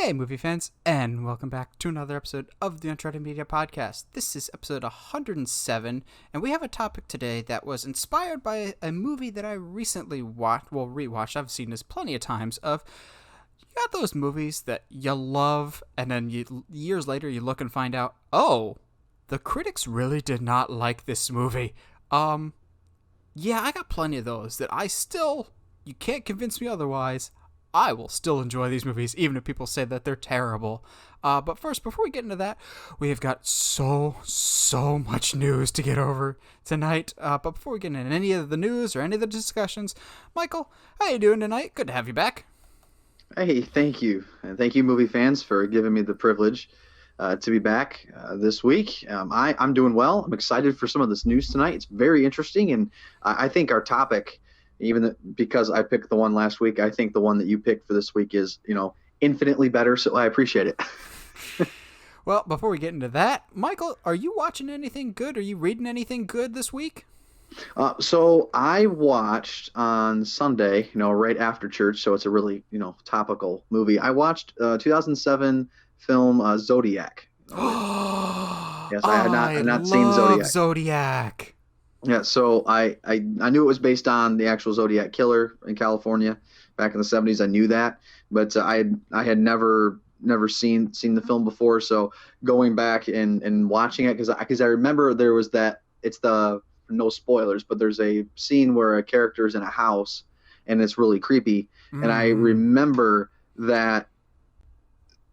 Hey, movie fans, and welcome back to another episode of the Uncharted Media Podcast. This is episode 107, and we have a topic today that was inspired by a movie that I recently rewatched. I've seen this plenty of times. You got those movies that you love, and then years later you look and find out, oh, the critics really did not like this movie. Yeah, I got plenty of those that you can't convince me otherwise. I will still enjoy these movies, even if people say that they're terrible. But first, before we get into that, we have got so much news to get over tonight. But before we get into any of the news or any of the discussions, Michael, how you doing tonight? Good to have you back. Hey, thank you. And thank you, movie fans, for giving me the privilege to be back this week. I'm doing well. I'm excited for some of this news tonight. It's very interesting, and I think our topic, because I picked the one last week, I think the one that you picked for this week is, infinitely better, so I appreciate it. Well, before we get into that, Michael, are you watching anything good? Are you reading anything good this week? So I watched on Sunday, right after church, so it's a really, topical movie. I watched 2007 film Zodiac. Yes, I had not seen Zodiac. Yeah, so I knew it was based on the actual Zodiac killer in California back in the 70s. I knew that, but I had never seen the film before. So going back and watching it, because I remember there was no spoilers, but there's a scene where a character is in a house and it's really creepy. And I remember that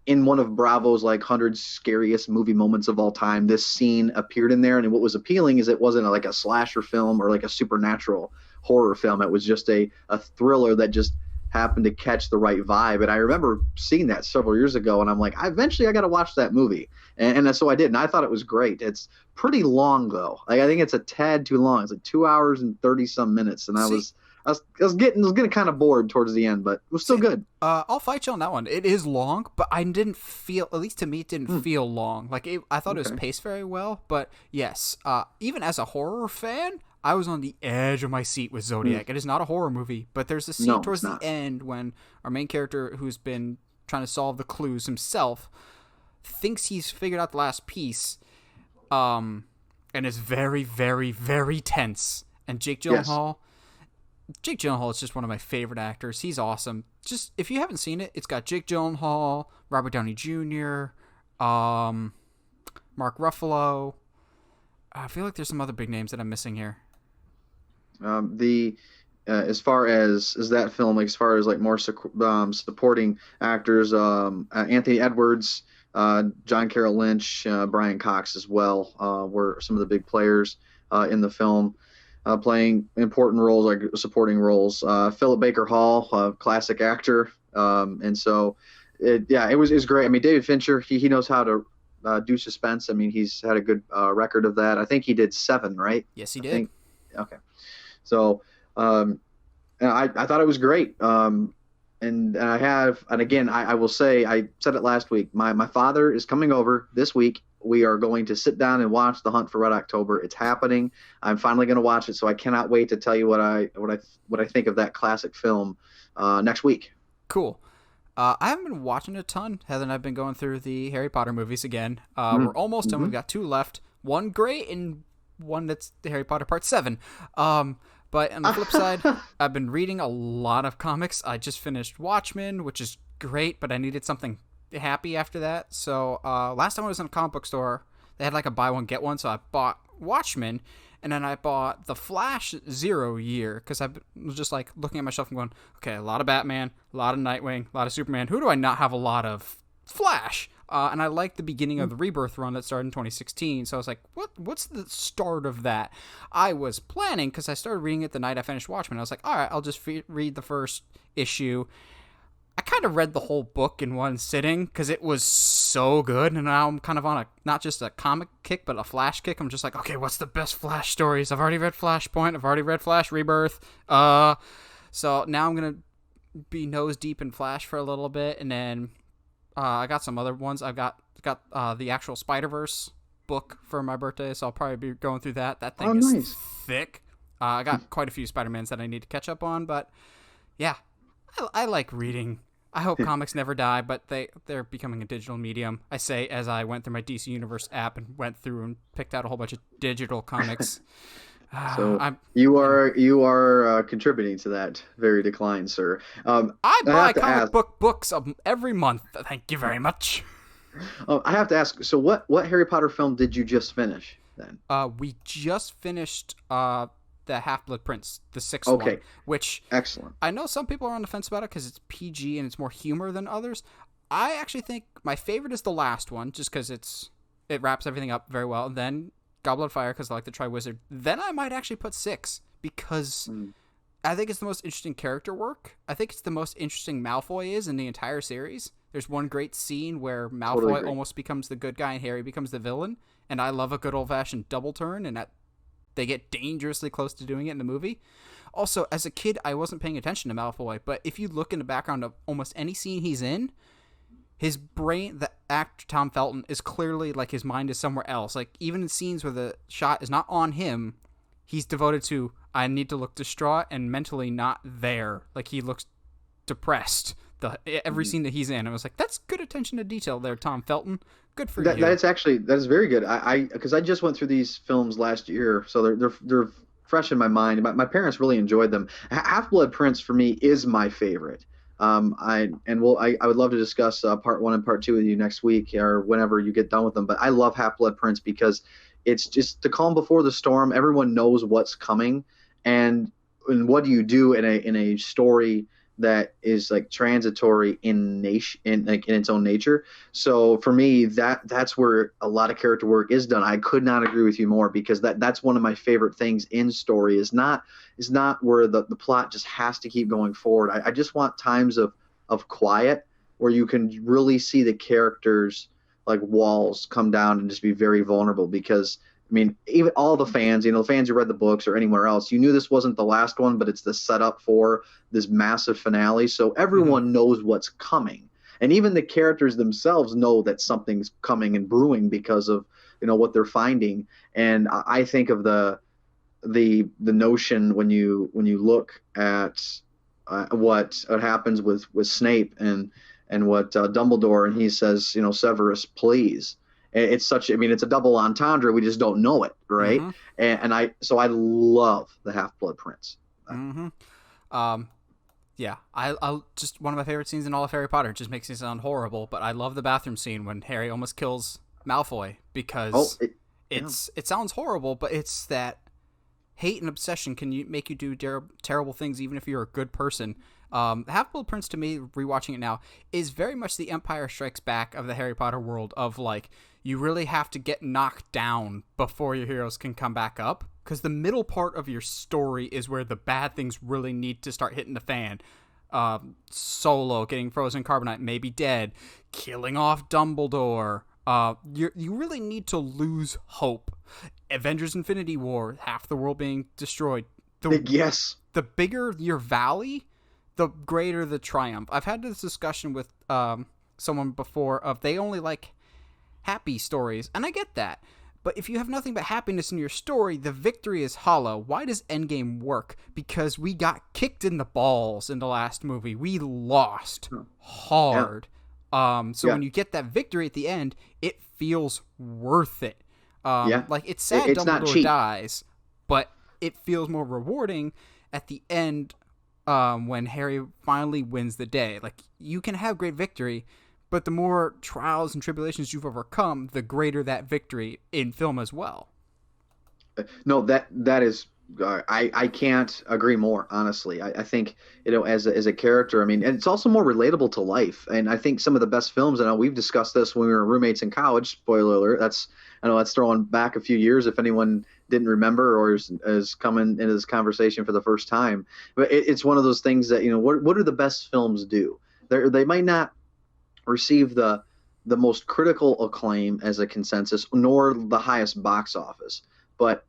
in one of Bravo's 100 scariest movie moments of all time, this scene appeared in there. And what was appealing is it wasn't a slasher film or a supernatural horror film. It was just a thriller that just happened to catch the right vibe. And I remember seeing that several years ago, and I'm like, eventually I got to watch that movie. And so I did, and I thought it was great. It's pretty long, though. I think it's a tad too long. It's 2 hours and 30 some minutes. And I was getting kind of bored towards the end, but it was still good. I'll fight you on that one. It is long, but I didn't feel, at least to me, it didn't feel long. I thought it was paced very well, but yes, even as a horror fan, I was on the edge of my seat with Zodiac. It is not a horror movie, but there's a scene towards the end when our main character, who's been trying to solve the clues himself, thinks he's figured out the last piece, and is very, very, very tense. And Jake Gyllenhaal is just one of my favorite actors. He's awesome. Just, if you haven't seen it, it's got Jake Gyllenhaal, Robert Downey Jr., Mark Ruffalo. I feel like there's some other big names that I'm missing here. As far as that film, as far as more supporting actors, Anthony Edwards, John Carroll Lynch, Brian Cox as well, were some of the big players in the film. Playing important roles, supporting roles. Philip Baker Hall, classic actor, and so it was great. I mean, David Fincher, he knows how to do suspense. I mean, he's had a good record of that. I think he did 7, right? Yes, he did. Okay, so I thought it was great. And I will say, I said it last week. My father is coming over this week. We are going to sit down and watch The Hunt for Red October. It's happening. I'm finally going to watch it, so I cannot wait to tell you what I think of that classic film next week. Cool. I haven't been watching a ton. Heather and I have been going through the Harry Potter movies again. We're almost done. We've got 2 left. One great and one that's the Harry Potter Part 7. But on the flip side, I've been reading a lot of comics. I just finished Watchmen, which is great, but I needed something happy after that. So last time I was in a comic book store, they had a buy one get one, so I bought Watchmen, and then I bought The Flash 0 Year, because I was just looking at my shelf and going, okay, a lot of Batman, a lot of Nightwing, a lot of Superman. Who do I not have a lot of? Flash. And I liked the beginning of the Rebirth run that started in 2016, so I was like, what's the start of that? I was planning, because I started reading it the night I finished Watchmen. I was like, all right, I'll just read the first issue. I kind of read the whole book in one sitting, because it was so good, and now I'm kind of on not just a comic kick, but a Flash kick. I'm just like, okay, what's the best Flash stories? I've already read Flashpoint, I've already read Flash Rebirth, so now I'm going to be nose deep in Flash for a little bit, and then I got some other ones. I've got the actual Spider-Verse book for my birthday, so I'll probably be going through that. That thing is thick. I got quite a few Spider-Mans that I need to catch up on, but yeah, I like reading I hope comics never die, but they're becoming a digital medium. I say as I went through my DC Universe app and went through and picked out a whole bunch of digital comics. So I'm, you you know, are you are contributing to that very decline, sir. I I buy have to comic ask. book books every month. Thank you very much. I have to ask. So what Harry Potter film did you just finish then? We just finished the Half Blood Prince, the sixth one, Okay, which excellent. I know some people are on the fence about it because it's PG and it's more humor than others. I actually think my favorite is the last one, just because it wraps everything up very well. And then Goblet of Fire, because I like the Triwizard. Then I might actually put 6, because I think it's the most interesting character work. I think it's the most interesting Malfoy is in the entire series. There's one great scene where Malfoy almost becomes the good guy and Harry becomes the villain. And I love a good old-fashioned double turn, and they get dangerously close to doing it in the movie. Also, as a kid, I wasn't paying attention to Malfoy, but if you look in the background of almost any scene he's in, his brain, the actor Tom Felton, is clearly like his mind is somewhere else. Like, even in scenes where the shot is not on him, he's devoted to, I need to look distraught and mentally not there. Like, he looks depressed every scene that he's in. I was like, that's good attention to detail there, Tom Felton. Good for you. That is very good. Because I just went through these films last year, so they're fresh in my mind. My parents really enjoyed them. Half Blood Prince for me is my favorite. I would love to discuss part 1 and part 2 with you next week or whenever you get done with them. But I love Half Blood Prince because it's just the calm before the storm. Everyone knows what's coming, and what do you do in a story that is like transitory in its own nature. So for me, that's where a lot of character work is done. I could not agree with you more, because that's one of my favorite things in story is not where the plot just has to keep going forward. I just want times of quiet where you can really see the characters like walls come down and just be very vulnerable. Because I mean, even all the fans, the fans who read the books or anywhere else, you knew this wasn't the last one, but it's the setup for this massive finale. So everyone knows what's coming. And even the characters themselves know that something's coming and brewing because of, what they're finding. And I think of the notion when you look at what happens with Snape and what Dumbledore, and he says, Severus, please. It's it's a double entendre. We just don't know it, right? Mm-hmm. And I love the Half Blood Prince. Mm-hmm. Yeah, I'll just one of my favorite scenes in all of Harry Potter. It just makes me sound horrible, but I love the bathroom scene when Harry almost kills Malfoy, because it sounds horrible, but it's that hate and obsession can make you do terrible things even if you're a good person. Half-Blood Prince, to me, rewatching it now, is very much the Empire Strikes Back of the Harry Potter world, of like, you really have to get knocked down before your heroes can come back up, because the middle part of your story is where the bad things really need to start hitting the fan. Solo getting frozen carbonite, maybe dead, killing off Dumbledore. You really need to lose hope. Avengers Infinity War, half the world being destroyed. Yes. The bigger your valley, the greater the triumph. I've had this discussion with someone before of they only like happy stories, and I get that. But if you have nothing but happiness in your story, the victory is hollow. Why does Endgame work? Because we got kicked in the balls in the last movie. We lost hard. Yeah. When you get that victory at the end, it feels worth it. Like, it's sad Dumbledore dies, but it feels more rewarding at the end when Harry finally wins the day. Like, you can have great victory, but the more trials and tribulations you've overcome, the greater that victory in film as well. No, that is, I can't agree more, honestly. I think, as a character, and it's also more relatable to life. And I think some of the best films, I know we've discussed this when we were roommates in college, spoiler alert, that's throwing back a few years if anyone didn't remember or is coming into this conversation for the first time. But it's one of those things that, what do the best films do? They might not receive the most critical acclaim as a consensus, nor the highest box office, but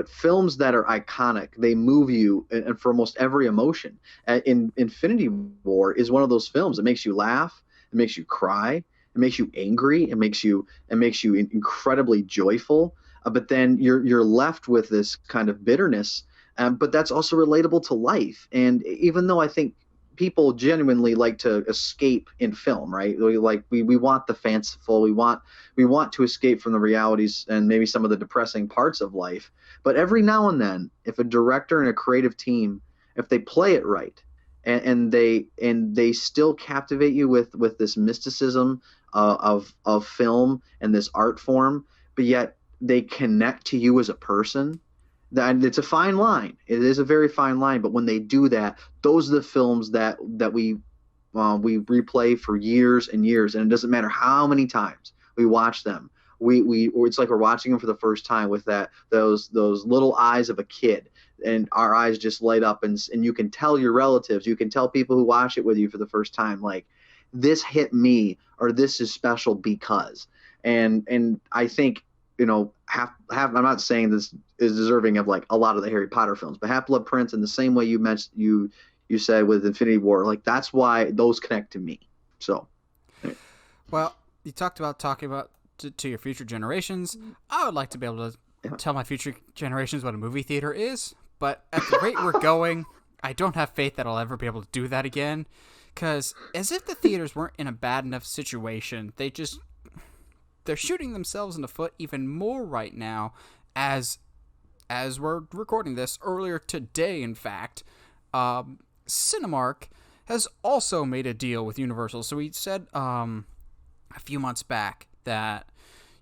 films that are iconic, they move you and for almost every emotion. In Infinity War is one of those films. It makes you laugh, it makes you cry, it makes you angry, it makes you incredibly joyful, but then you're left with this kind of bitterness, but that's also relatable to life. And even though I think people genuinely like to escape in film, right? We want the fanciful, we want to escape from the realities and maybe some of the depressing parts of life. But every now and then, if a director and a creative team, if they play it right, and they still captivate you with this mysticism of film and this art form, but yet they connect to you as a person. That it's a fine line. It is a very fine line. But when they do that, those are the films that we replay for years and years, and it doesn't matter how many times we watch them. It's like we're watching them for the first time with those little eyes of a kid, and our eyes just light up, and you can tell your relatives, you can tell people who watch it with you for the first time, like, this hit me, or this is special because. And I think, I'm not saying this is deserving of like a lot of the Harry Potter films, but Half-Blood Prince, in the same way you mentioned, you said with Infinity War, like, that's why those connect to me. So, well, you talking about to your future generations. I would like to be able to tell my future generations what a movie theater is, but at the rate we're going, I don't have faith that I'll ever be able to do that again. Because as if the theaters weren't in a bad enough situation, they're shooting themselves in the foot even more right now as we're recording this. Earlier today, in fact, Cinemark has also made a deal with Universal. So we said a few months back that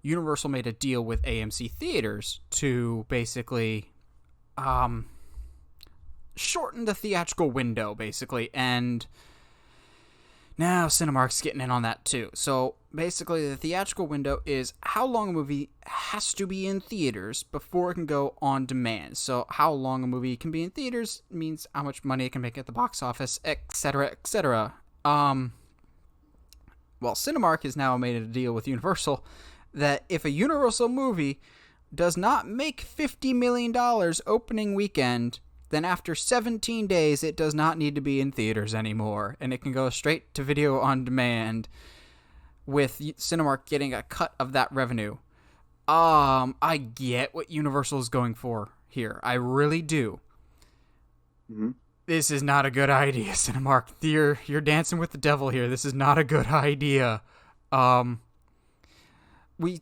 Universal made a deal with AMC Theaters to basically shorten the theatrical window, basically, and now Cinemark's getting in on that too. So basically, the theatrical window is how long a movie has to be in theaters before it can go on demand. So how long a movie can be in theaters means how much money it can make at the box office, etc., etc. Well, Cinemark has now made a deal with Universal that if a Universal movie does not make $50 million opening weekend, then after 17 days, it does not need to be in theaters anymore, and it can go straight to video on demand, with Cinemark getting a cut of that revenue. I get what Universal is going for here. I really do. Mm-hmm. This is not a good idea, Cinemark. You're dancing with the devil here. This is not a good idea. We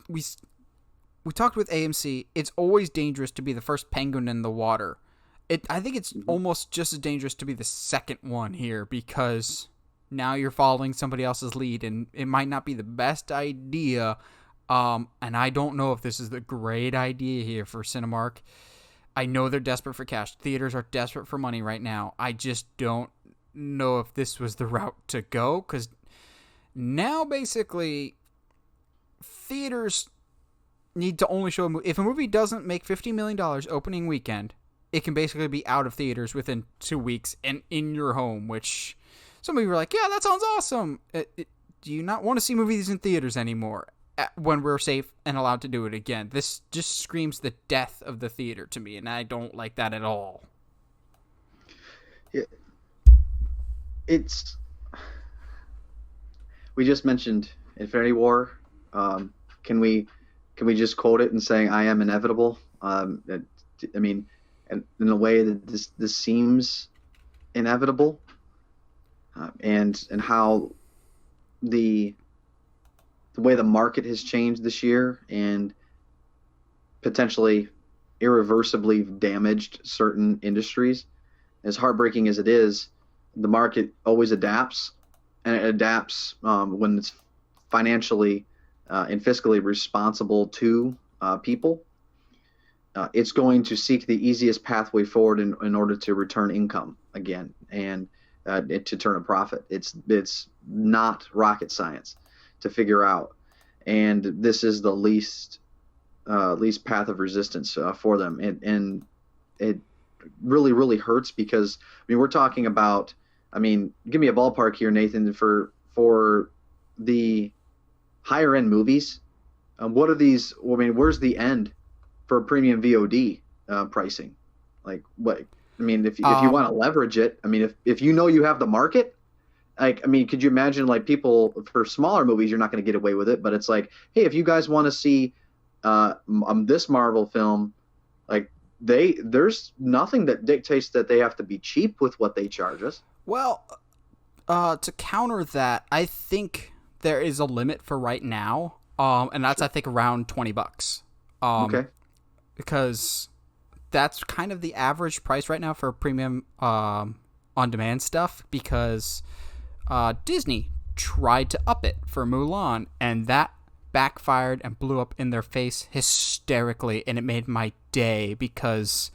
talked with AMC. It's always dangerous to be the first penguin in the water. I think it's almost just as dangerous to be the second one here, because now you're following somebody else's lead, and it might not be the best idea. And I don't know if this is the great idea here for Cinemark. I know they're desperate for cash. Theaters are desperate for money right now. I just don't know if this was the route to go, because now basically theaters need to only show a movie. If a movie doesn't make $50 million opening weekend, it can basically be out of theaters within 2 weeks and in your home, which some of you were like, yeah, that sounds awesome. Do you not want to see movies in theaters anymore when we're safe and allowed to do it again? This just screams the death of the theater to me, and I don't like that at all. We just mentioned Infinity War. Can we just quote it and saying, I am inevitable? I mean, and in a way that this seems inevitable, and how the way the market has changed this year and potentially irreversibly damaged certain industries. As heartbreaking as it is, the market always adapts, and it adapts when it's financially and fiscally responsible to people. It's going to seek the easiest pathway forward in order to return income again and to turn a profit. It's not rocket science to figure out, and this is the least path of resistance for them. And it really, really hurts, because we're talking about, give me a ballpark here, Nathan, for the higher end movies. What are these? Where's the end for premium VOD pricing? Like, what? If you want to leverage it, if you know you have the market, could you imagine, like, people for smaller movies, you're not going to get away with it, but it's like, hey, if you guys want to see this Marvel film, like, there's nothing that dictates that they have to be cheap with what they charge us. Well, To counter that, I think there is a limit for right now, and that's I think around $20. Okay. Because that's kind of the average price right now for premium on-demand stuff. Because Disney tried to up it for Mulan, and that backfired and blew up in their face hysterically, and it made my day because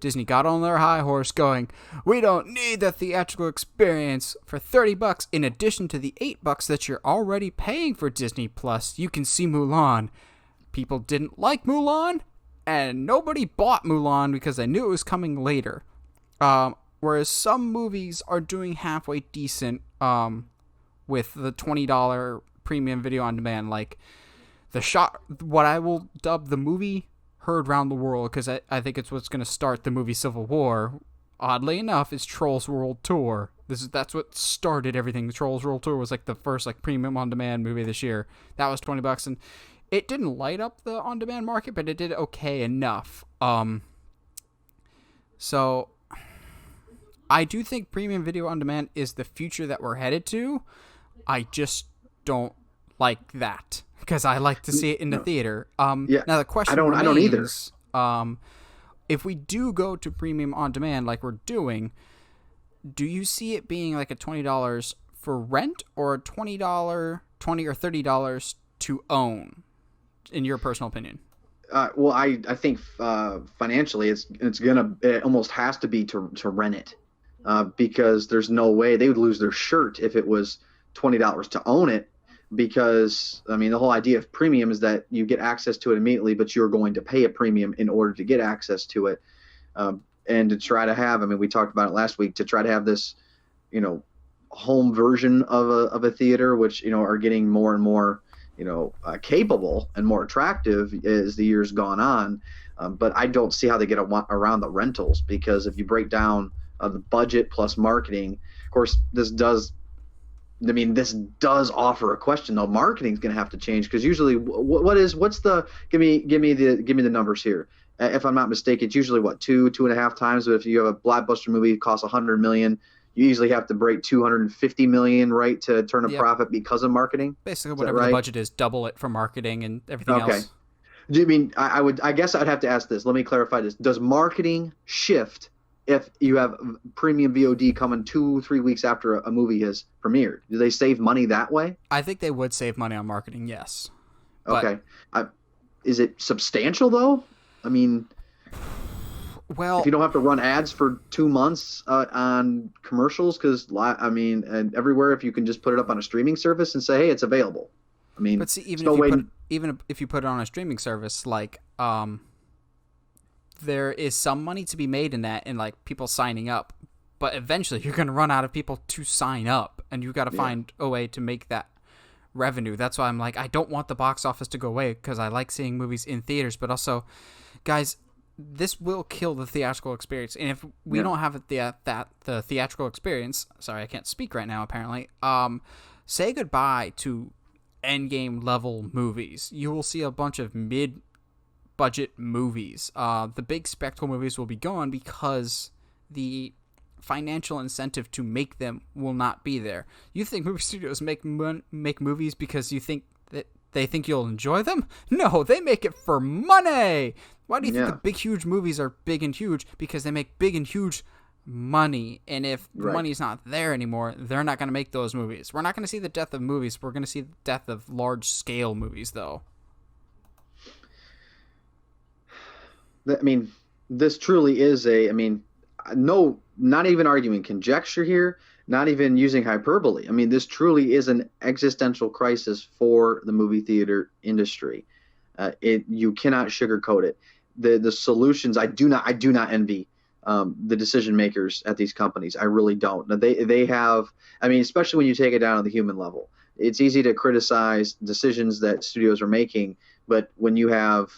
Disney got on their high horse going, we don't need the theatrical experience. For $30 in addition to the $8 that you're already paying for Disney Plus, you can see Mulan. People didn't like Mulan, and nobody bought Mulan because they knew it was coming later. Whereas some movies are doing halfway decent with the $20 premium video on demand, like what I will dub the movie heard round the world, because I think it's what's going to start the movie Civil War. Oddly enough, is Trolls World Tour. That's what started everything. The Trolls World Tour was like the first like premium on demand movie this year. That was $20, and it didn't light up the on demand market, but it did okay enough. So I do think premium video on demand is the future that we're headed to. I just don't like that because I like to see it in the theater. Yeah, now the question I don't either. If we do go to premium on demand like we're doing, do you see it being like a $20 for rent or a $20 or $30 to own, in your personal opinion? Well, I think financially it almost has to be to rent it, because there's no way they would lose their shirt if it was $20 to own it. Because I mean, the whole idea of premium is that you get access to it immediately, but you're going to pay a premium in order to get access to it, and to try to have. I mean, we talked about it last week, to try to have this, home version of a theater, which are getting more and more capable and more attractive as the years gone on. But I don't see how they get around the rentals, because if you break down the budget plus marketing, of course, this does offer a question though. Marketing's going to have to change, because usually give me the numbers here. If I'm not mistaken, it's usually 2.5 times. But if you have a blockbuster movie that costs $100 million, you usually have to break $250 million, right, to turn a profit because of marketing. Basically, whatever the budget is, double it for marketing and everything else. Do you mean I guess I'd have to ask this. Let me clarify this. Does marketing shift if you have premium VOD coming 2-3 weeks after a movie has premiered? Do they save money that way? I think they would save money on marketing, yes. Okay. Is it substantial, though? I mean, well, if you don't have to run ads for 2 months on commercials, because, and everywhere, if you can just put it up on a streaming service and say, hey, it's available. I mean, but see, even if you put it on a streaming service, like, there is some money to be made in that, and like people signing up, but eventually you're going to run out of people to sign up, and you've got to find a way to make that revenue. That's why I'm like, I don't want the box office to go away, because I like seeing movies in theaters, but also, guys, this will kill the theatrical experience. And if we don't have the theatrical experience, sorry, I can't speak right now, apparently, say goodbye to Endgame level movies. You will see a bunch of mid-budget movies. The big spectacle movies will be gone because the financial incentive to make them will not be there. You think movie studios make movies because you think that they think you'll enjoy them? No, they make it for money. Why do you think the big, huge movies are big and huge? Because they make big and huge money. And if money's not there anymore, they're not going to make those movies. We're not going to see the death of movies. We're going to see the death of large-scale movies, though. I mean, this truly is not even arguing conjecture here, not even using hyperbole. I mean, this truly is an existential crisis for the movie theater industry. You cannot sugarcoat it. The solutions, I do not envy the decision makers at these companies. I really don't. They have, especially when you take it down to the human level. It's easy to criticize decisions that studios are making, but when you have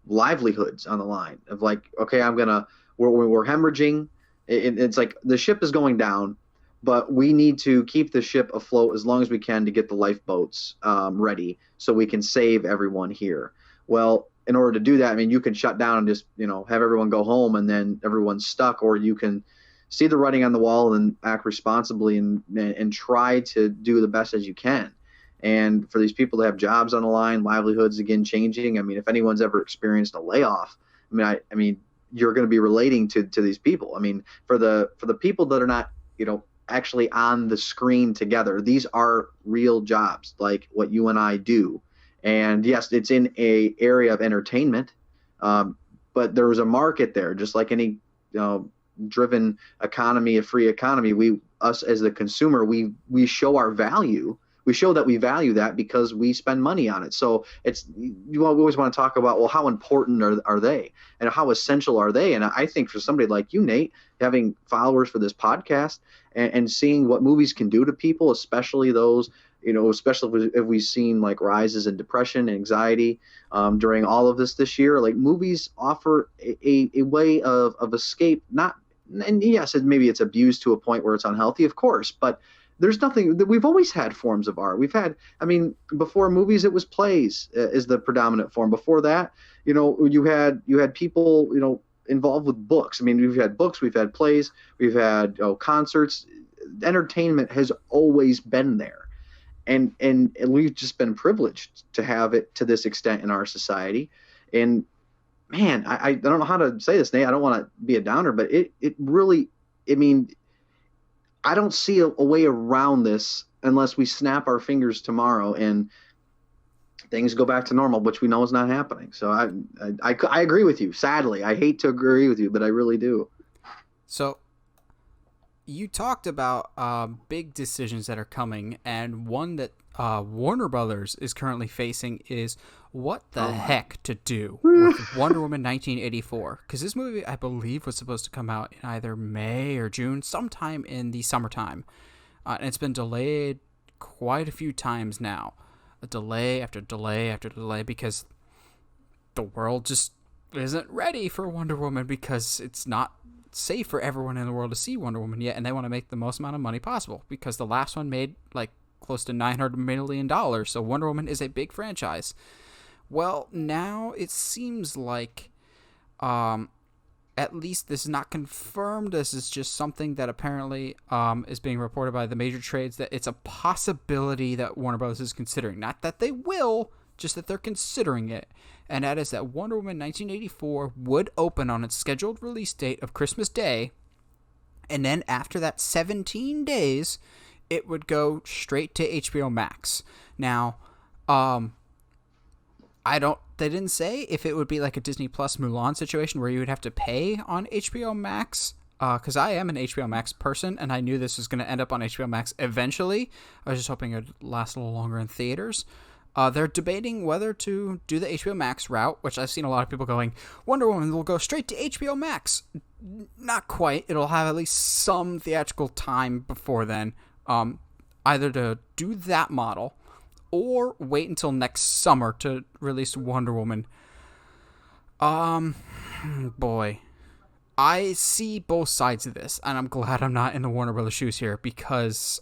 livelihoods on the line of like, okay, we're hemorrhaging. It's like the ship is going down, but we need to keep the ship afloat as long as we can to get the lifeboats ready so we can save everyone here. Well, in order to do that, you can shut down and just, have everyone go home and then everyone's stuck, or you can see the writing on the wall and act responsibly and try to do the best as you can. And for these people to have jobs on the line, livelihoods again changing. I mean, if anyone's ever experienced a layoff, I mean, you're going to be relating to these people. I mean, for the people that are not, actually on the screen together, these are real jobs like what you and I do. And yes, it's in a area of entertainment, but there's a market there, just like any driven economy, a free economy. Us as the consumer, we show our value. We show that we value that because we spend money on it. So we always want to talk about, well, how important are they and how essential are they? And I think for somebody like you, Nate, having followers for this podcast and seeing what movies can do to people, especially those, especially if we've seen like rises in depression and anxiety during all of this year, like movies offer a way of escape. And yes, maybe it's abused to a point where it's unhealthy, of course, but there's nothing that we've always had forms of art. Before movies, it was plays is the predominant form. Before that, you had people, involved with books. I mean, we've had books, we've had plays, we've had concerts. Entertainment has always been there, and we've just been privileged to have it to this extent in our society. And man, I don't know how to say this, Nate. I don't want to be a downer, but it really, I don't see a way around this unless we snap our fingers tomorrow and things go back to normal, which we know is not happening. So I agree with you. Sadly, I hate to agree with you, but I really do. So you talked about big decisions that are coming, and one that Warner Brothers is currently facing is what the heck to do with Wonder Woman 1984. Because this movie, I believe, was supposed to come out in either May or June, sometime in the summertime. And it's been delayed quite a few times now. A delay after delay after delay because the world just isn't ready for Wonder Woman because it's not safe for everyone in the world to see Wonder Woman yet, and they want to make the most amount of money possible because the last one made like close to $900 million, so Wonder Woman is a big franchise. Well, now it seems like at least this is not confirmed. This is just something that apparently is being reported by the major trades, that it's a possibility that Warner Bros. Is considering. Not that they will, just that they're considering it. And that is that Wonder Woman 1984 would open on its scheduled release date of Christmas Day. And then after that 17 days, it would go straight to HBO Max. Now, they didn't say if it would be like a Disney Plus Mulan situation where you would have to pay on HBO Max, because I am an HBO Max person, and I knew this was going to end up on HBO Max eventually. I was just hoping it would last a little longer in theaters. They're debating whether to do the HBO Max route, which I've seen a lot of people going, Wonder Woman will go straight to HBO Max. Not quite. It'll have at least some theatrical time before then, either to do that model or wait until next summer to release Wonder Woman. Boy. I see both sides of this, and I'm glad I'm not in the Warner Brothers shoes here, because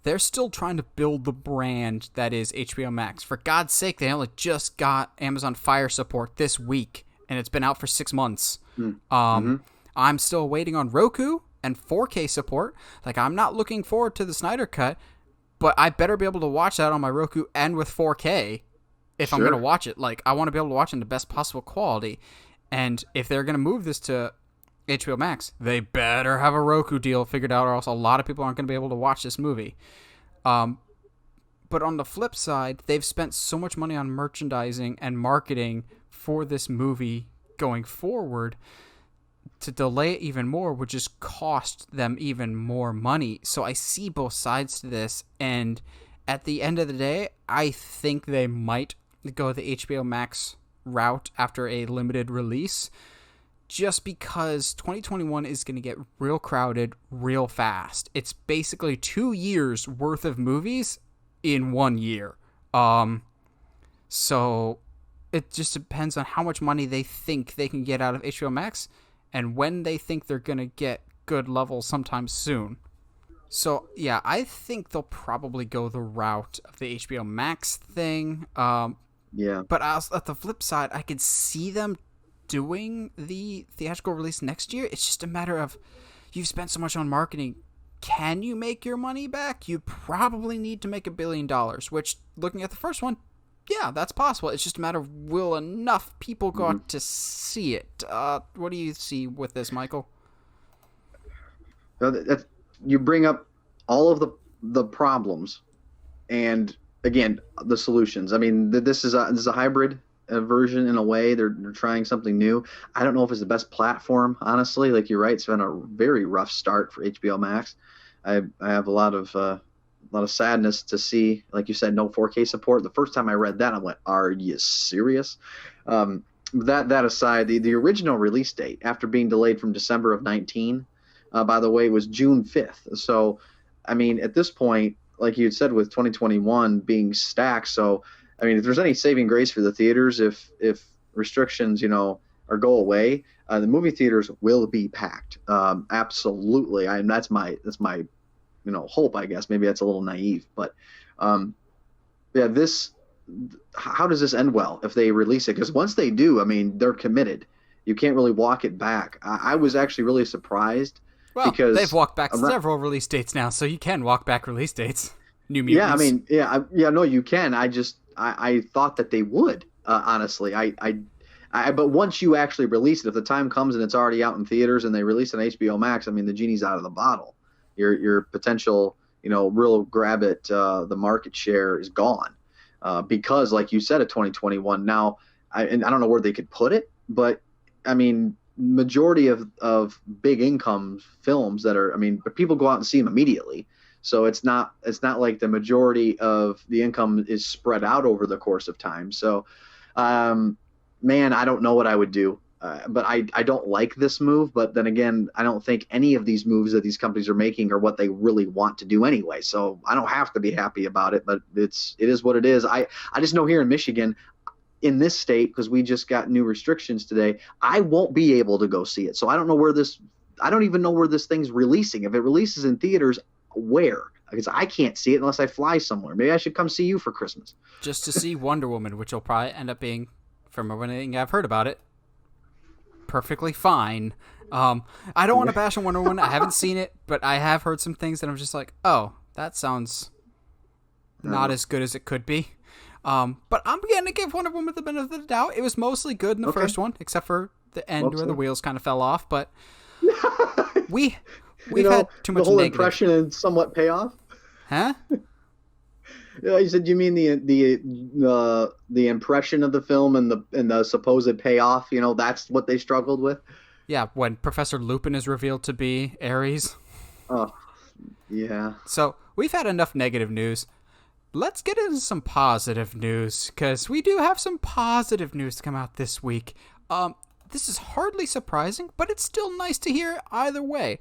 they're still trying to build the brand that is HBO Max. For God's sake, they only just got Amazon Fire support this week, and it's been out for 6 months. I'm still waiting on Roku and 4K support. Like, I'm not looking forward to the Snyder Cut, but I better be able to watch that on my Roku and with 4K if I'm going to watch it. Like, I want to be able to watch it in the best possible quality. And if they're going to move this to HBO Max, they better have a Roku deal figured out, or else a lot of people aren't going to be able to watch this movie. But on the flip side, they've spent so much money on merchandising and marketing for this movie going forward. To delay it even more would just cost them even more money. So I see both sides to this, and at the end of the day, I think they might go the HBO Max route after a limited release, just because 2021 is going to get real crowded real fast. It's basically 2 years worth of movies in 1 year. So it just depends on how much money they think they can get out of HBO Max and when they think they're going to get good levels sometime soon. So, yeah, I think they'll probably go the route of the HBO Max thing. Yeah. But at the flip side, I could see them doing the theatrical release next year. It's just a matter of, you've spent so much on marketing. Can you make your money back? You probably need to make $1 billion, which, looking at the first one, yeah, that's possible. It's just a matter of, will enough people go out to see it? What do you see with this, Michael? You bring up all of the problems, and again, the solutions. I mean, this is a hybrid version in a way. They're trying something new. I don't know if it's the best platform, honestly. Like, you're right, it's been a very rough start for HBO Max. I have a lot of sadness to see, like you said, no 4K support. The first time I read that, I went, "Are you serious?" That aside, the original release date, after being delayed from December of 19, by the way, was June 5th. So, I mean, at this point, like you had said, with 2021 being stacked, so I mean, if there's any saving grace for the theaters, if restrictions, or go away, the movie theaters will be packed. Absolutely. That's my hope, I guess. Maybe that's a little naive, but yeah, how does this end well if they release it? Because once they do, I mean, they're committed. You can't really walk it back. I was actually really surprised. Well, because they've walked back several release dates now, so you can walk back release dates. New Mutants. Yeah, I mean, no, you can. I thought that they would, honestly. But once you actually release it, if the time comes and it's already out in theaters and they release it on HBO Max, I mean, the genie's out of the bottle. Your potential, real grab at the market share is gone, because, like you said, of 2021. Now, and I don't know where they could put it, but I mean, majority of big income films but people go out and see them immediately. So it's not like the majority of the income is spread out over the course of time. So, man, I don't know what I would do. But I don't like this move. But then again, I don't think any of these moves that these companies are making are what they really want to do anyway. So I don't have to be happy about it. But it is what it is. I just know here in Michigan, in this state, because we just got new restrictions today, I won't be able to go see it. So I don't even know where this thing's releasing. If it releases in theaters, where? Because I can't see it unless I fly somewhere. Maybe I should come see you for Christmas. Just to see Wonder Woman, which will probably end up being, from everything I've heard about it, perfectly fine. I don't want to bash on Wonder Woman. I haven't seen it, but I have heard some things that I'm just like, oh, that sounds not as good as it could be. But I'm going to give Wonder Woman the benefit of the doubt. It was mostly good in the first one, except for the end where the wheels kind of fell off. But we've had too much the whole negative. impression and somewhat payoff. Huh? Yeah, you said you mean the impression of the film and the supposed payoff. That's what they struggled with. Yeah, when Professor Lupin is revealed to be Ares. Oh, yeah. So we've had enough negative news. Let's get into some positive news, because we do have some positive news to come out this week. This is hardly surprising, but it's still nice to hear either way.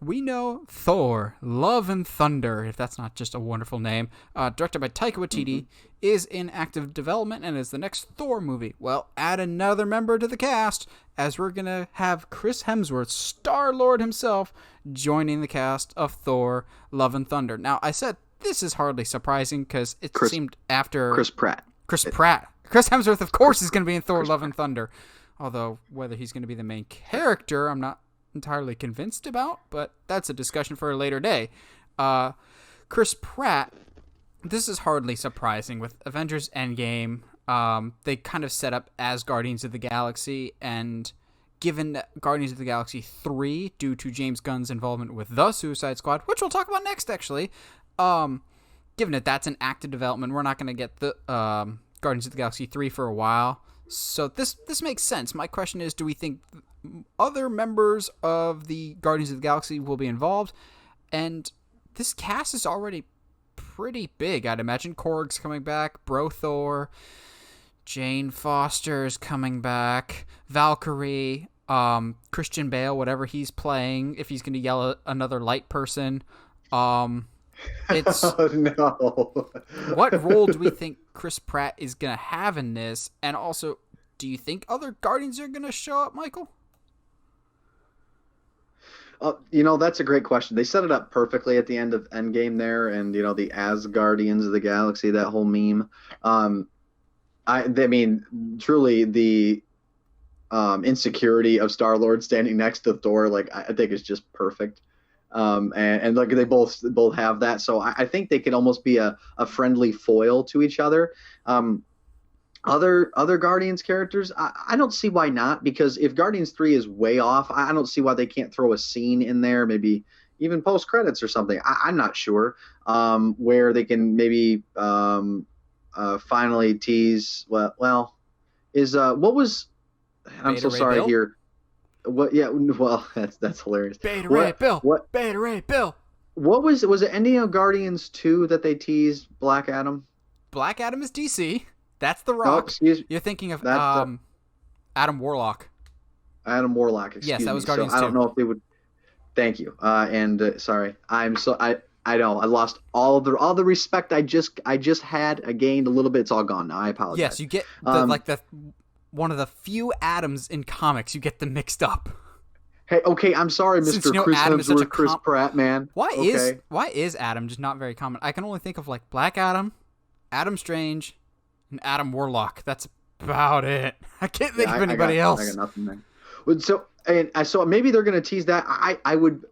We know Thor, Love and Thunder, if that's not just a wonderful name, directed by Taika Waititi, is in active development and is the next Thor movie. Well, add another member to the cast, as we're going to have Chris Hemsworth, Star-Lord himself, joining the cast of Thor, Love and Thunder. Now, I said this is hardly surprising because it seemed after... Chris Pratt. Chris Hemsworth, of course, is going to be in Thor, Love and Thunder. Although, whether he's going to be the main character, I'm not entirely convinced about, but that's a discussion for a later day. Chris Pratt, this is hardly surprising. With Avengers Endgame, they kind of set up as Guardians of the Galaxy, and given Guardians of the Galaxy 3, due to James Gunn's involvement with The Suicide Squad, which we'll talk about next, actually, given that that's an active development, we're not going to get the Guardians of the Galaxy 3 for a while. So this makes sense. My question is, do we think other members of the Guardians of the Galaxy will be involved? And this cast is already pretty big. I'd imagine Korg's coming back, Bro Thor, Jane Foster's coming back, Valkyrie, Christian Bale, whatever he's playing, if he's going to yell at another light person. It's Oh, no. What role do we think Chris Pratt is going to have in this? And also, do you think other Guardians are going to show up, Michael? That's a great question. They set it up perfectly at the end of Endgame there, and the Asgardians of the Galaxy, that whole meme. I mean, truly, insecurity of Star-Lord standing next to Thor, like I think is just perfect. And like they both have that, so I think they could almost be a friendly foil to each other. Other Guardians characters, I don't see why not, because if Guardians 3 is way off, I don't see why they can't throw a scene in there, maybe even post credits or something. I'm not sure, where they can maybe finally tease. Well, is what was? I'm Beta so Ray sorry Bill? here. What? Yeah. Well, that's hilarious. Beta Ray Bill. What? Beta Ray Bill. What was it? Ending of Guardians 2 that they teased Black Adam? Black Adam is DC. That's The Oh, Rock. excuse me. You're thinking of That's Adam Warlock. Adam Warlock. Excuse Yes, that was me. Guardians So I don't 2. know if they would. Thank you. Sorry. I know I lost all the respect I just had. I gained a little bit. It's all gone now. I apologize. Yes, you get the one of the few Adams in comics. You get them mixed up. Hey, okay, I'm sorry, Since, Mr. Chris Adam is such a Hemsworth, Chris Pratt, man. Why Okay. is Adam just not very common? I can only think of like Black Adam, Adam Strange, and Adam Warlock. That's about it. I can't think of anybody else. I got nothing there. So maybe they're gonna tease that. I would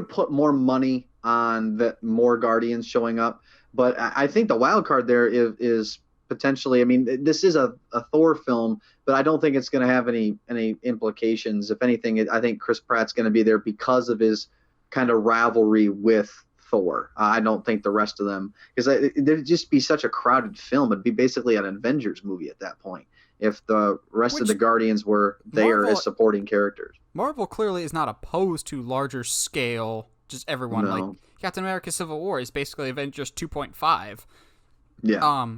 put more money on the more Guardians showing up, but I think the wild card there is potentially. I mean, this is a Thor film, but I don't think it's going to have any implications. If anything, I think Chris Pratt's going to be there because of his kind of rivalry with Thor. I don't think the rest of them, because there'd just be such a crowded film. It'd be basically an Avengers movie at that point if the rest of the Guardians were there as supporting characters. Marvel clearly is not opposed to larger scale, just everyone. No. Like Captain America Civil War is basically Avengers 2.5. Yeah.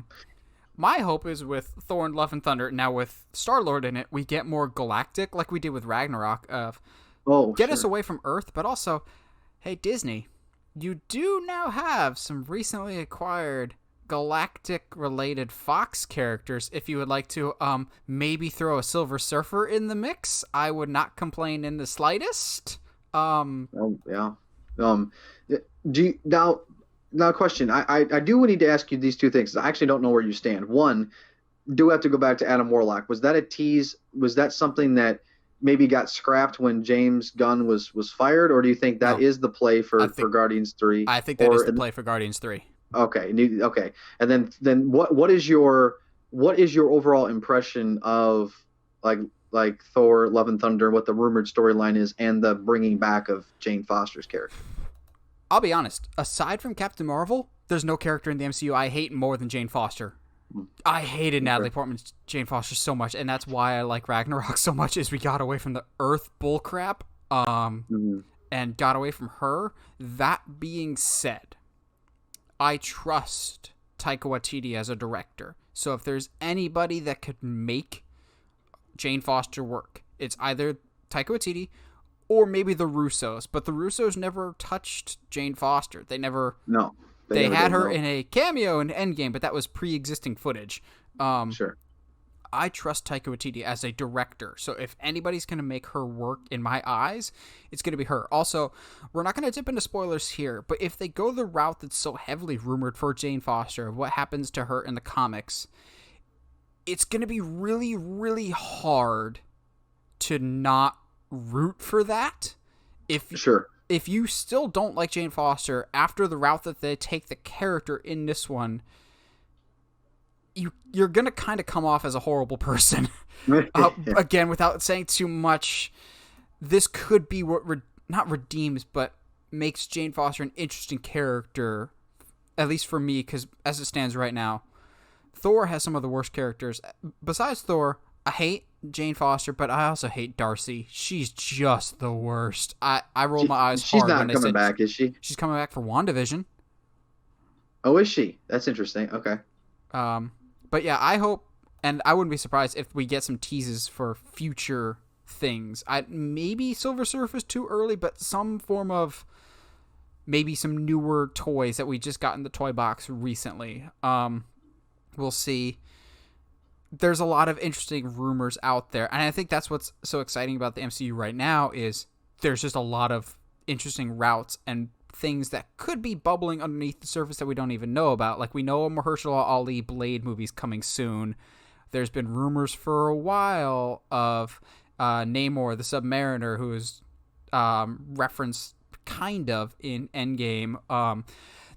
My hope is with Thor and Love and Thunder, now with Star-Lord in it, we get more galactic, like we did with Ragnarok, of get us away from Earth, but also, hey, Disney, you do now have some recently acquired galactic-related Fox characters. If you would like to maybe throw a Silver Surfer in the mix, I would not complain in the slightest. Yeah. Do you, now question. I do need to ask you these two things. I actually don't know where you stand. One, do have to go back to Adam Warlock. Was that a tease? Was that something that maybe got scrapped when James Gunn was fired, or do you think that is the play for Guardians 3? I think that is the play for Guardians 3. Okay. Okay. And then what is your overall impression of like Thor, Love and Thunder, what the rumored storyline is, and the bringing back of Jane Foster's character? I'll be honest. Aside from Captain Marvel, there's no character in the MCU I hate more than Jane Foster. I hated Natalie Portman's Jane Foster so much, and that's why I like Ragnarok so much, is we got away from the Earth bullcrap, and got away from her. That being said, I trust Taika Waititi as a director. So if there's anybody that could make Jane Foster work, it's either Taika Waititi or maybe the Russos. But the Russos never touched Jane Foster. They never... No. They had her in a cameo in Endgame, but that was pre-existing footage. Sure. I trust Taika Waititi as a director. So if anybody's going to make her work in my eyes, it's going to be her. Also, we're not going to dip into spoilers here, but if they go the route that's so heavily rumored for Jane Foster, of what happens to her in the comics, it's going to be really, really hard to not root for that. If you still don't like Jane Foster after the route that they take the character in this one, you're going to kind of come off as a horrible person. Again, without saying too much, this could be what not redeems, but makes Jane Foster an interesting character, at least for me, because as it stands right now, Thor has some of the worst characters. Besides Thor, I hate Jane Foster, but I also hate Darcy. She's just the worst. I roll my eyes hard when they said... She's not coming back, is she? She's coming back for WandaVision. Oh, is she? That's interesting. Okay. But yeah, I hope, and I wouldn't be surprised if we get some teases for future things. Maybe Silver Surfer is too early, but some form of maybe some newer toys that we just got in the toy box recently. We'll see. There's a lot of interesting rumors out there, and I think that's what's so exciting about the MCU right now is there's just a lot of interesting routes and things that could be bubbling underneath the surface that we don't even know about. Like, we know a Mahershala Ali Blade movie's coming soon. There's been rumors for a while of Namor, the Submariner, who is referenced kind of in Endgame.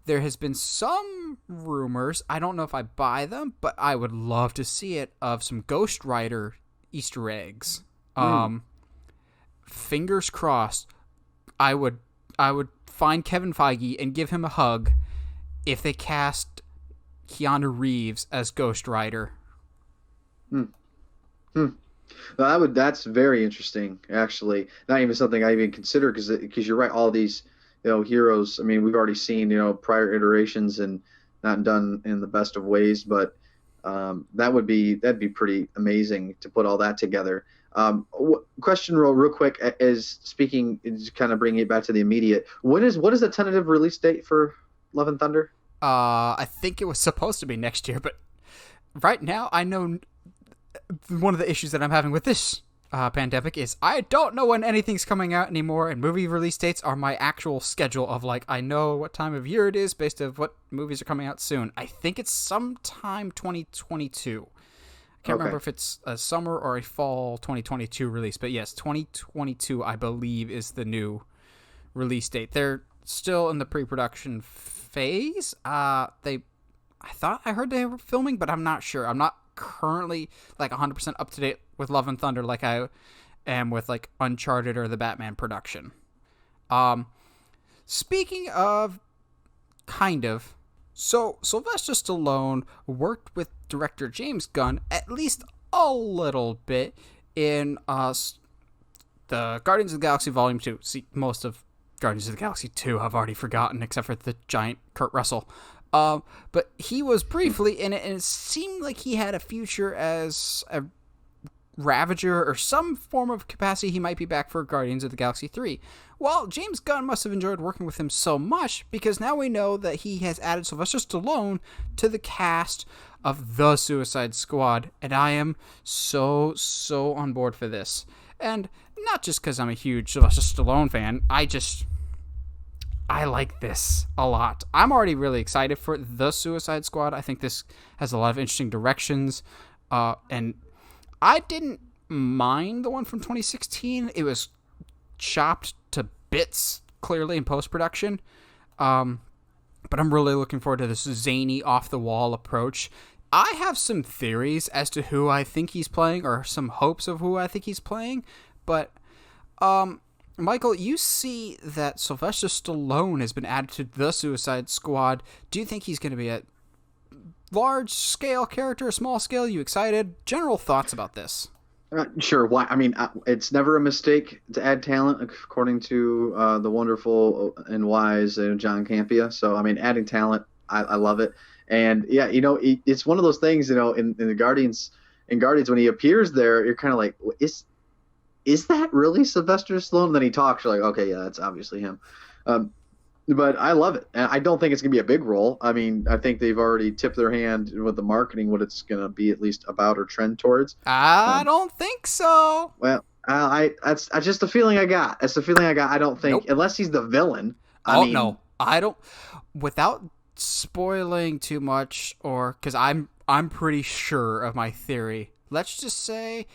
There has been some rumors, I don't know if I buy them, but I would love to see it, of some Ghost Rider Easter eggs. Fingers crossed. I would find Kevin Feige and give him a hug if they cast Keanu Reeves as Ghost Rider. That's very interesting, actually. Not even something I even consider, because you're right. All these heroes. I mean, we've already seen prior iterations and not done in the best of ways, but that'd be pretty amazing to put all that together. Question real quick is kind of bringing it back to the immediate. What is the tentative release date for Love and Thunder? I think it was supposed to be next year, but right now I know one of the issues that I'm having with this pandemic is I don't know when anything's coming out anymore, and movie release dates are my actual schedule of I know what time of year it is based on what movies are coming out soon. I think it's sometime 2022. I can't remember if it's a summer or a fall 2022 release, but yes, 2022 I believe is the new release date. They're still in the pre-production phase. I heard they were filming, but I'm not sure. I'm not currently 100% up to date with Love and Thunder like I am with Uncharted or the Batman production. Speaking of so Sylvester Stallone worked with director James Gunn at least a little bit in the Guardians of the Galaxy Volume 2. See, most of Guardians of the Galaxy 2 I've already forgotten except for the giant Kurt Russell. But he was briefly in it, and it seemed like he had a future as a Ravager or some form of capacity. He might be back for Guardians of the Galaxy 3. Well, James Gunn must have enjoyed working with him so much, because now we know that he has added Sylvester Stallone to the cast of The Suicide Squad, and I am so on board for this. And not just because I'm a huge Sylvester Stallone fan, I like this a lot. I'm already really excited for The Suicide Squad. I think this has a lot of interesting directions. And I didn't mind the one from 2016. It was chopped to bits, clearly, in post-production. But I'm really looking forward to this zany, off-the-wall approach. I have some theories as to who I think he's playing, or some hopes of who I think he's playing. But, Michael, you see that Sylvester Stallone has been added to The Suicide Squad. Do you think he's going to be a large-scale character, small-scale? You excited? General thoughts about this? Sure. Why? I mean, it's never a mistake to add talent, according to the wonderful and wise John Campea. So, I mean, adding talent, I love it. And yeah, it's one of those things. In the Guardians, when he appears there, you're kind of like, is that really Sylvester Stallone? And then he talks, you're like, okay, yeah, that's obviously him. But I love it. And I don't think it's going to be a big role. I mean, I think they've already tipped their hand with the marketing, what it's going to be at least about or trend towards. I don't think so. Well, that's just the feeling I got. That's the feeling I got. I don't think, unless he's the villain. No. I don't, without spoiling too much, or, because I'm pretty sure of my theory. Let's just say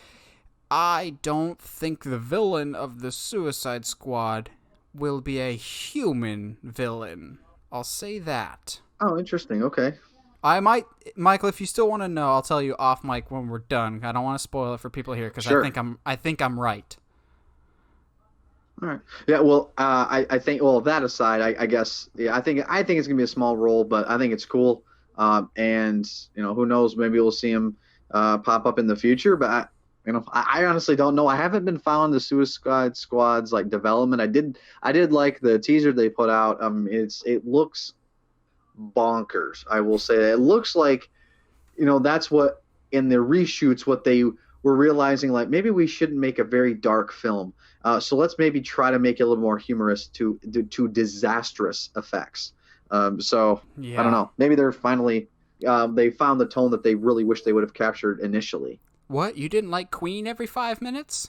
I don't think the villain of the Suicide Squad will be a human villain. I'll say that. Oh, interesting. Okay. I might, Michael, if you still want to know, I'll tell you off mic when we're done. I don't want to spoil it for people here, because sure. I think I'm right. All right. Yeah. Well, I think. Well, that aside, I guess. Yeah. I think it's gonna be a small role, but I think it's cool. And who knows? Maybe we'll see him pop up in the future. But I honestly don't know. I haven't been following the Suicide Squad's development. I did like the teaser they put out. It looks bonkers. I will say that. It looks like, that's what in the reshoots what they were realizing, maybe we shouldn't make a very dark film. So let's maybe try to make it a little more humorous to disastrous effects. So yeah. I don't know. Maybe they're finally they found the tone that they really wish they would have captured initially. What? You didn't like Queen every 5 minutes?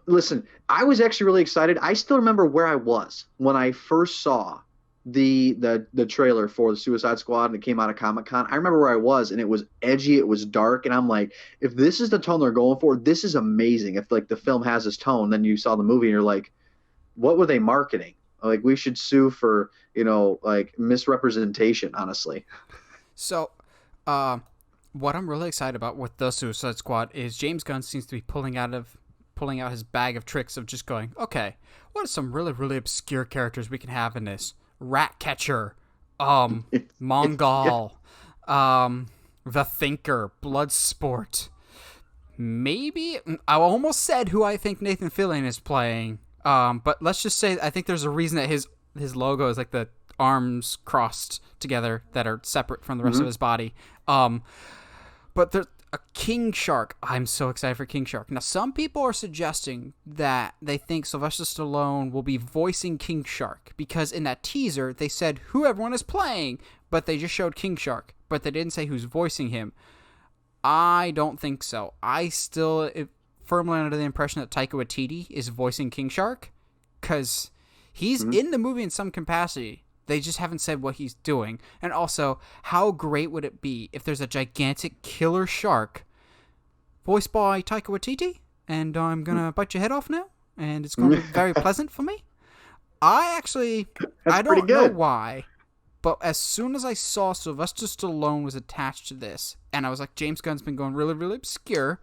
Listen, I was actually really excited. I still remember where I was when I first saw the trailer for the Suicide Squad and it came out of Comic-Con, I remember where I was and it was edgy, it was dark, and I'm like, if this is the tone they're going for, this is amazing. If like the film has this tone, then you saw the movie and you're like, what were they marketing? Like we should sue for, like misrepresentation, honestly. So, what I'm really excited about with the Suicide Squad is James Gunn seems to be pulling out his bag of tricks of just going, okay, what are some really, really obscure characters we can have in this? Ratcatcher, Mongol, The Thinker, Bloodsport. Maybe I almost said who I think Nathan Fillion is playing. But let's just say I think there's a reason that his logo is like the arms crossed together that are separate from the rest of his body. But there's a King Shark. I'm so excited for King Shark. Now, some people are suggesting that they think Sylvester Stallone will be voicing King Shark because in that teaser, they said who everyone is playing, but they just showed King Shark, but they didn't say who's voicing him. I don't think so. I still firmly under the impression that Taika Waititi is voicing King Shark because he's in the movie in some capacity. They just haven't said what he's doing. And also, how great would it be if there's a gigantic killer shark voiced by Taika Waititi? And I'm going to bite your head off now. And it's going to be very pleasant for me. I don't know why. But as soon as I saw Sylvester Stallone was attached to this, and I was like, James Gunn's been going really, really obscure.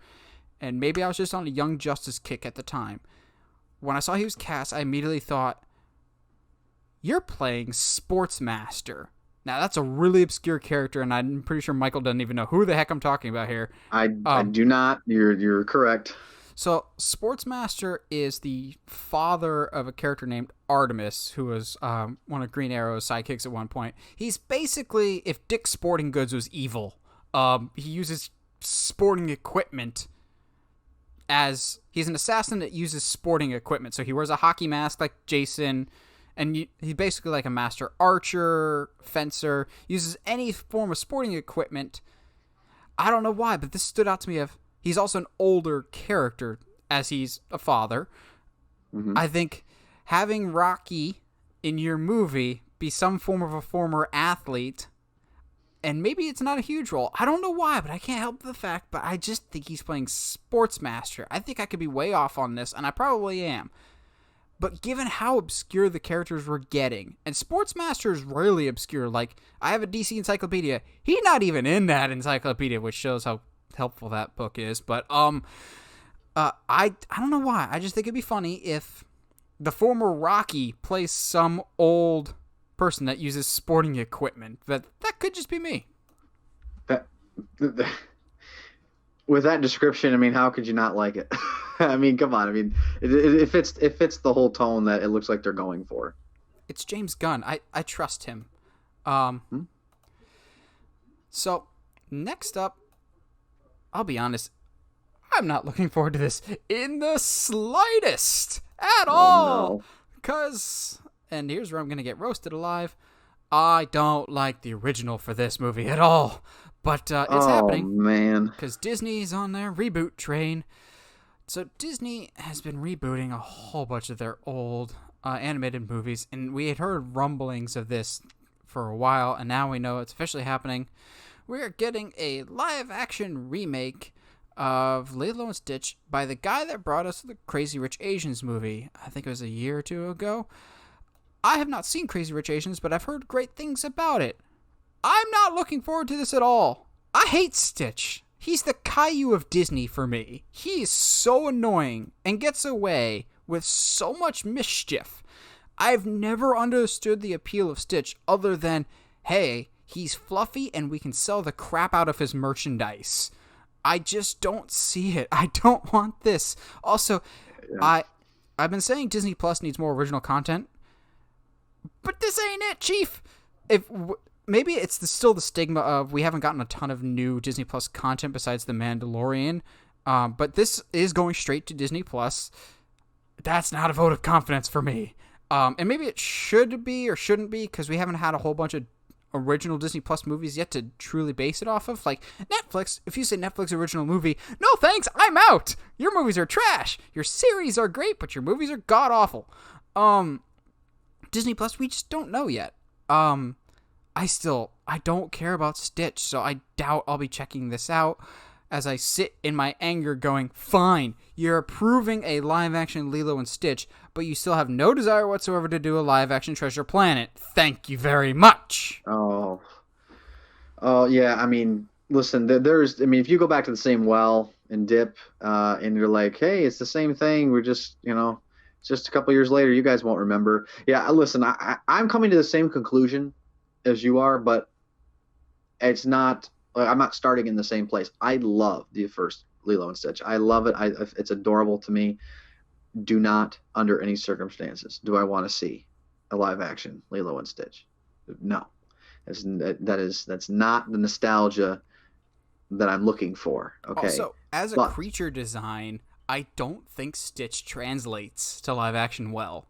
And maybe I was just on a Young Justice kick at the time. When I saw he was cast, I immediately thought, you're playing Sportsmaster. Now, that's a really obscure character, and I'm pretty sure Michael doesn't even know who the heck I'm talking about here. I do not. You're correct. So, Sportsmaster is the father of a character named Artemis, who was one of Green Arrow's sidekicks at one point. He's basically, if Dick's Sporting Goods was evil, he uses sporting equipment as... He's an assassin that uses sporting equipment. So he wears a hockey mask like Jason... And he's basically like a master archer, fencer, uses any form of sporting equipment. I don't know why, but this stood out to me he's also an older character as he's a father. I think having Rocky in your movie be some form of a former athlete, and maybe it's not a huge role. I don't know why, but I can't help the fact, but I just think he's playing Sportsmaster. I think I could be way off on this, and I probably am. But given how obscure the characters were getting, and Sportsmaster is really obscure, like, I have a DC encyclopedia. He's not even in that encyclopedia, which shows how helpful that book is. But, I don't know why. I just think it'd be funny if the former Rocky plays some old person that uses sporting equipment. But that could just be me. With that description, I mean, how could you not like it? I mean, come on. I mean, it fits the whole tone that it looks like they're going for. It's James Gunn. I trust him. So, next up, I'll be honest, I'm not looking forward to this in the slightest at all. Because, and here's where I'm going to get roasted alive, I don't like the original for this movie at all. But it's happening. Oh, man. Because Disney's on their reboot train. So Disney has been rebooting a whole bunch of their old animated movies. And we had heard rumblings of this for a while. And now we know it's officially happening. We're getting a live-action remake of Lilo and Stitch by the guy that brought us the Crazy Rich Asians movie. I think it was a year or two ago. I have not seen Crazy Rich Asians, but I've heard great things about it. I'm not looking forward to this at all. I hate Stitch. He's the Caillou of Disney for me. He is so annoying and gets away with so much mischief. I've never understood the appeal of Stitch other than, hey, he's fluffy and we can sell the crap out of his merchandise. I just don't see it. I don't want this. Also, yeah. I've been saying Disney Plus needs more original content, but this ain't it, Chief. Maybe it's still the stigma of we haven't gotten a ton of new Disney Plus content besides The Mandalorian, but this is going straight to Disney Plus. That's not a vote of confidence for me. And maybe it should be or shouldn't be because we haven't had a whole bunch of original Disney Plus movies yet to truly base it off of. Like Netflix, if you say Netflix original movie, no thanks, I'm out. Your movies are trash. Your series are great, but your movies are god awful. Disney Plus, we just don't know yet. I don't care about Stitch, so I doubt I'll be checking this out as I sit in my anger going, fine, you're approving a live-action Lilo and Stitch, but you still have no desire whatsoever to do a live-action Treasure Planet. Thank you very much. Oh, yeah. I mean, listen, if you go back to the same well and dip, and you're like, hey, it's the same thing. We're just, just a couple years later, you guys won't remember. Yeah, listen, I'm coming to the same conclusion as you are, but it's not. I'm not starting in the same place. I love the first Lilo and Stitch. I love it. It's adorable to me. Do not, under any circumstances, do I want to see a live action Lilo and Stitch. No, that's not the nostalgia that I'm looking for. Okay. Also, as a creature design, I don't think Stitch translates to live action well.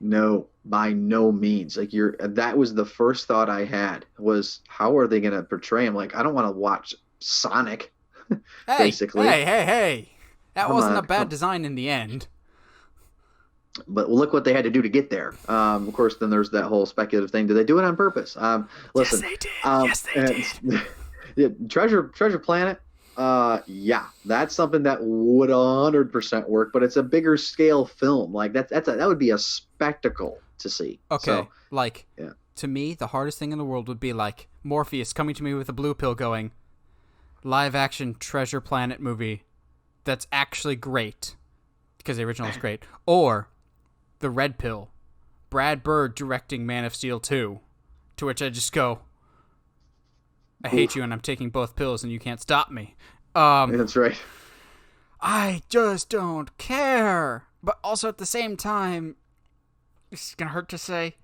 No, by no means. Like that was the first thought I had was, how are they going to portray him? Like, I don't want to watch Sonic. Basically. Hey. That wasn't a bad design in the end. But look what they had to do to get there. Of course, then there's that whole speculative thing. Did they do it on purpose? Listen. Yes, they did. Yeah, Treasure Planet. Yeah, that's something that would 100% work, but it's a bigger scale film. Like that would be a spectacle to see. Okay, so, to me, the hardest thing in the world would be like Morpheus coming to me with a blue pill going, live action Treasure Planet movie that's actually great because the original is great, or the red pill, Brad Bird directing Man of Steel 2, to which I just go, I hate you and I'm taking both pills and you can't stop me. That's right. I just don't care. But also at the same time, it's going to hurt to say,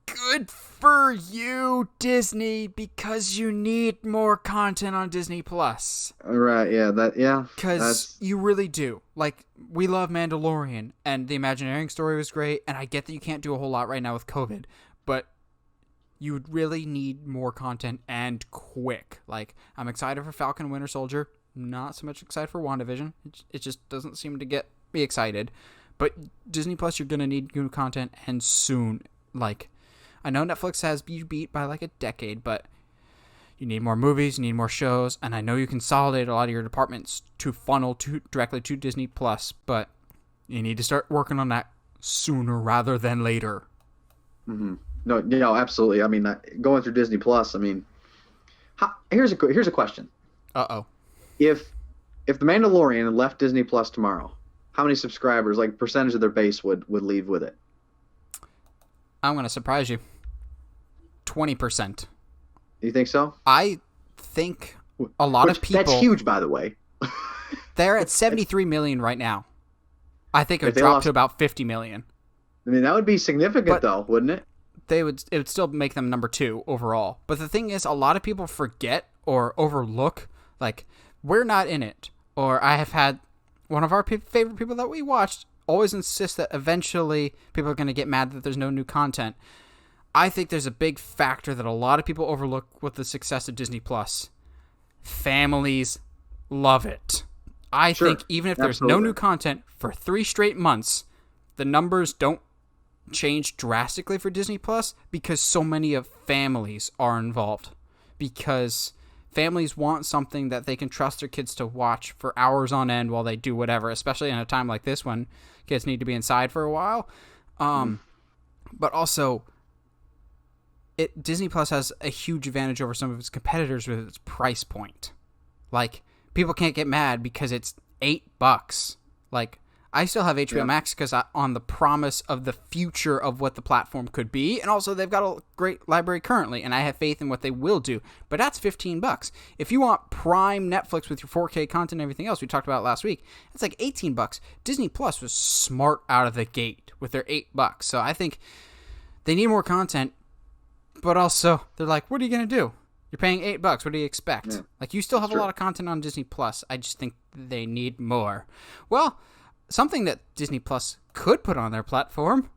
good for you, Disney, because you need more content on Disney Plus. Right, yeah, because you really do. Like, we love Mandalorian, and the Imagineering story was great, and I get that you can't do a whole lot right now with COVID, but you would really need more content and quick. Like, I'm excited for Falcon and Winter Soldier. Not so much excited for WandaVision. It just doesn't seem to get me excited. But Disney Plus, you're going to need new content and soon. Like, I know Netflix has you beat by like a decade, but you need more movies, you need more shows, and I know you consolidate a lot of your departments to funnel directly to Disney Plus, but you need to start working on that sooner rather than later. Mm-hmm. No, absolutely. I mean, going through Disney Plus. I mean, here's a question. Uh-oh. If The Mandalorian had left Disney Plus tomorrow, how many subscribers, like percentage of their base, would leave with it? I'm going to surprise you. 20%. You think so? I think a lot of people... That's huge, by the way. They're at 73 million right now. I think it would drop to about 50 million. I mean, that would be significant, though, wouldn't it? It would still make them number 2 overall. But the thing is, a lot of people forget or overlook, like, we're not in it. Or I have had one of our favorite people that we watched always insist that eventually people are going to get mad that there's no new content. I think there's a big factor that a lot of people overlook with the success of Disney Plus. Families love it. I think even if there's no new content for 3 straight months, the numbers don't change drastically for Disney Plus because so many of families are involved. Because families want something that they can trust their kids to watch for hours on end while they do whatever, especially in a time like this when kids need to be inside for a while. But also, Disney Plus has a huge advantage over some of its competitors with its price point. Like, people can't get mad because it's $8. Like, I still have HBO Max because on the promise of the future of what the platform could be, and also they've got a great library currently, and I have faith in what they will do. But that's $15. If you want prime Netflix with your 4K content and everything else we talked about last week, it's like $18. Disney Plus was smart out of the gate with their $8. So I think they need more content, but also they're like, what are you gonna do? You're paying $8. What do you expect? Yeah. Like, you still have a lot of content on Disney Plus. I just think they need more. Well, something that Disney Plus could put on their platform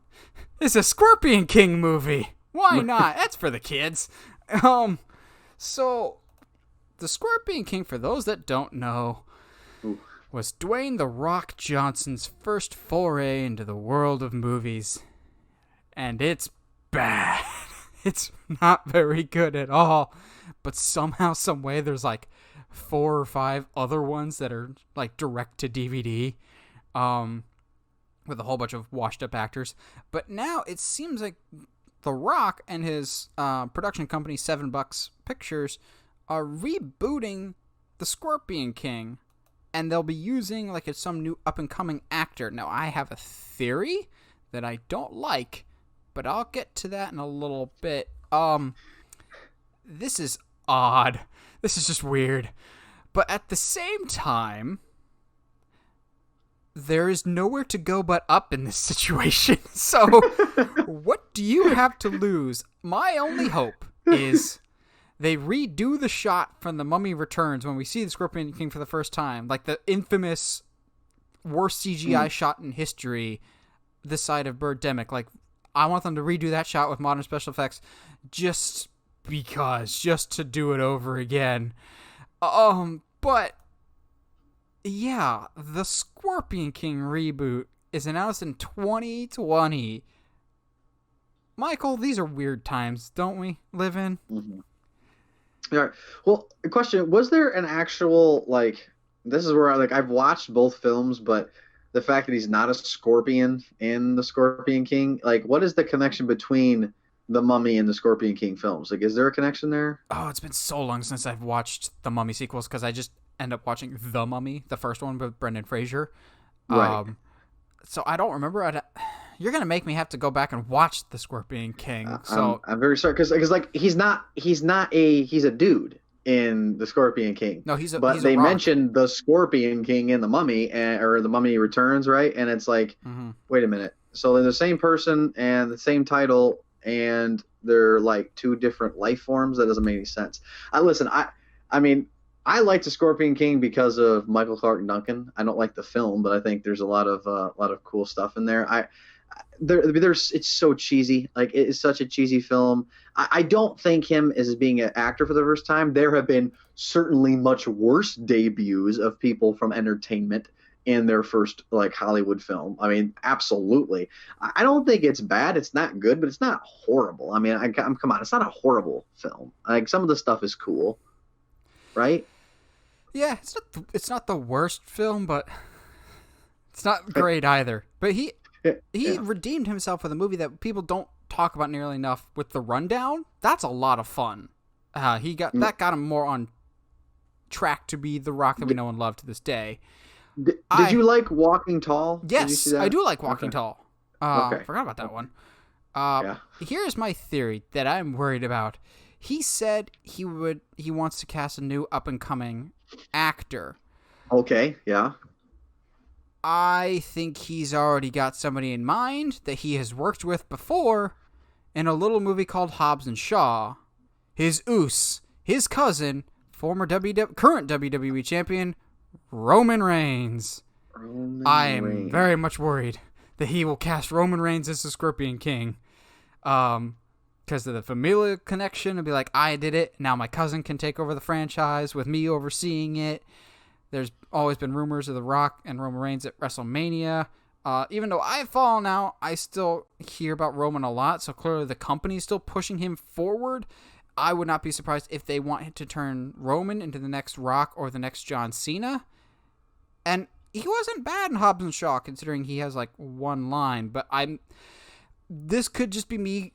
is a Scorpion King movie. Why not? That's for the kids. So the Scorpion King, for those that don't know, was Dwayne "The Rock" Johnson's first foray into the world of movies. And it's bad. It's not very good at all. But somehow, some way, there's like 4 or 5 other ones that are like direct to DVD, with a whole bunch of washed up actors. But now it seems like The Rock and his production company, $7 Pictures, are rebooting The Scorpion King, and they'll be using like some new up and coming actor. Now, I have a theory that I don't like, but I'll get to that in a little bit. This is odd. This is just weird. But at the same time, there is nowhere to go but up in this situation. So, what do you have to lose? My only hope is they redo the shot from The Mummy Returns when we see the Scorpion King for the first time. Like the infamous worst CGI shot in history, this side of Birdemic. Like, I want them to redo that shot with modern special effects just because, just to do it over again. But yeah, the Scorpion King reboot is announced in 2020. Michael, these are weird times, don't we live in? Mm-hmm. All right. Well, a question: was there an actual like? This is where I've watched both films, but the fact that he's not a scorpion in the Scorpion King, like, what is the connection between the Mummy and the Scorpion King films? Like, is there a connection there? Oh, it's been so long since I've watched the Mummy sequels because I just end up watching The Mummy, the first one with Brendan Fraser. Right. So I don't remember. You're gonna make me have to go back and watch the Scorpion King. So I'm very sorry because like he's a dude in the Scorpion King. No, he's a they rock. mentioned the Scorpion King in the Mummy or the Mummy Returns, right? And it's like, wait a minute. So they're the same person and the same title, and they're like 2 different life forms. That doesn't make any sense. I mean, I like the Scorpion King because of Michael Clark Duncan. I don't like the film, but I think there's a lot of cool stuff in there. It's so cheesy. Like, it is such a cheesy film. I don't think him as being an actor for the first time. There have been certainly much worse debuts of people from entertainment in their first like Hollywood film. I mean, absolutely. I don't think it's bad. It's not good, but it's not horrible. I mean, come on, it's not a horrible film. Like, some of the stuff is cool, right? Yeah, it's not the worst film, but it's not great either. But he redeemed himself with a movie that people don't talk about nearly enough with The Rundown. That's a lot of fun. That got him more on track to be the Rock that we know and love to this day. Did you like Walking Tall? Yes, I do like Walking Tall. Okay. Forgot about that one. Yeah. Here's my theory that I'm worried about. He said he wants to cast a new up and coming actor. Okay, yeah. I think he's already got somebody in mind that he has worked with before in a little movie called Hobbs and Shaw. His cousin, current WWE champion, Roman Reigns. I am very much worried that he will cast Roman Reigns as the Scorpion King. Because of the familial connection, and be like, I did it, now my cousin can take over the franchise with me overseeing it. There's always been rumors of The Rock and Roman Reigns at WrestleMania. Even though I've fallen out, I still hear about Roman a lot, so clearly the company's still pushing him forward. I would not be surprised if they want to turn Roman into the next Rock or the next John Cena. And he wasn't bad in Hobbs and Shaw, considering he has like one line, but this could just be me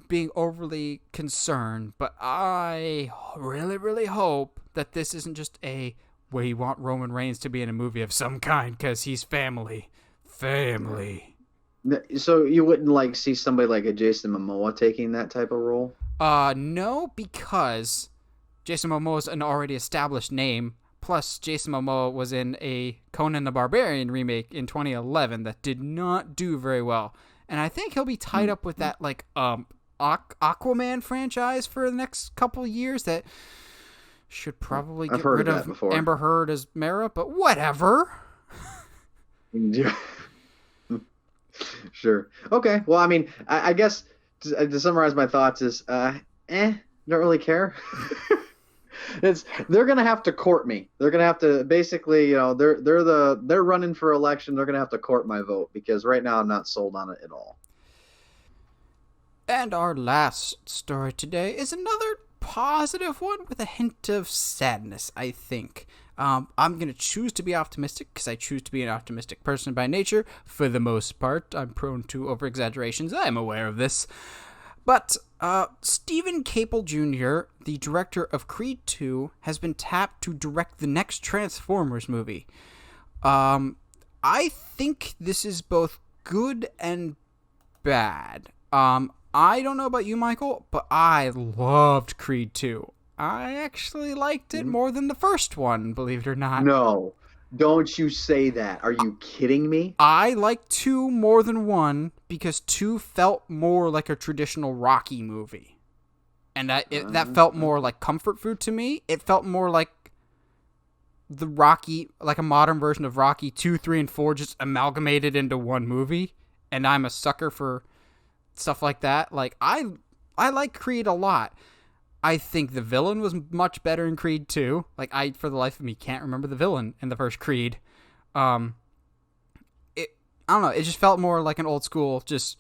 being overly concerned, but I really, really hope that this isn't just we want Roman Reigns to be in a movie of some kind because he's family. So you wouldn't like see somebody like a Jason Momoa taking that type of role? No, because Jason Momoa is an already established name. Plus, Jason Momoa was in a Conan the Barbarian remake in 2011 that did not do very well. And I think he'll be tied up with that like Aquaman franchise for the next couple years that should probably get rid of Amber Heard as Mara, but whatever. Yeah. Sure. Okay. Well, I mean, I guess to summarize my thoughts is, don't really care. They're gonna have to court me. They're gonna have to basically, they're running for election. They're gonna have to court my vote because right now I'm not sold on it at all. And our last story today is another positive one with a hint of sadness, I think. I'm going to choose to be optimistic because I choose to be an optimistic person by nature. For the most part, I'm prone to over-exaggerations. I'm aware of this. But Stephen Caple Jr., the director of Creed 2, has been tapped to direct the next Transformers movie. I think this is both good and bad. I don't know about you, Michael, but I loved Creed 2. I actually liked it more than the first one, believe it or not. No, don't you say that. Are you kidding me? I liked 2 more than 1 because 2 felt more like a traditional Rocky movie. And that felt more like comfort food to me. It felt more like the Rocky, like a modern version of Rocky 2, 3, and 4 just amalgamated into one movie. And I'm a sucker for stuff like that. Like, I like Creed a lot. I think the villain was much better in Creed 2. Like, I, for the life of me, can't remember the villain in the first Creed. I don't know, it just felt more like an old school, just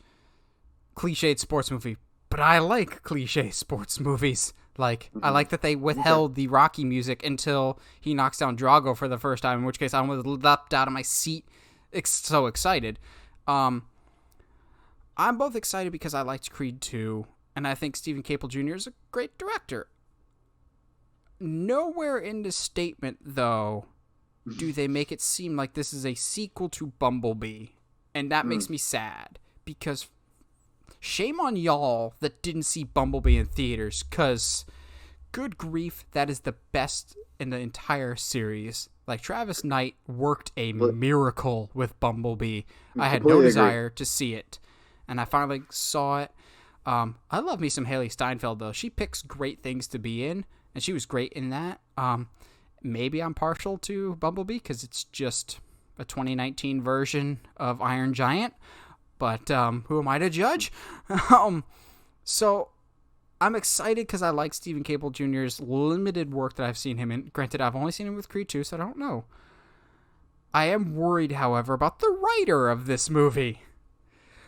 cliched sports movie. But I like cliche sports movies. Like, I like that they withheld the Rocky music until he knocks down Drago for the first time, in which case I almost leapt out of my seat, so excited. I'm both excited because I liked Creed 2, and I think Stephen Caple Jr. is a great director. Nowhere in the statement, though, do they make it seem like this is a sequel to Bumblebee, and that makes me sad, because shame on y'all that didn't see Bumblebee in theaters, because good grief, that is the best in the entire series. Like, Travis Knight worked a miracle with Bumblebee. I had no desire to see it, and I finally saw it. I love me some Haley Steinfeld, though. She picks great things to be in, and she was great in that. Maybe I'm partial to Bumblebee because it's just a 2019 version of Iron Giant, but who am I to judge? So I'm excited because I like Stephen Caple Jr.'s limited work that I've seen him in. Granted, I've only seen him with Creed 2, so I don't know. I am worried, however, about the writer of this movie.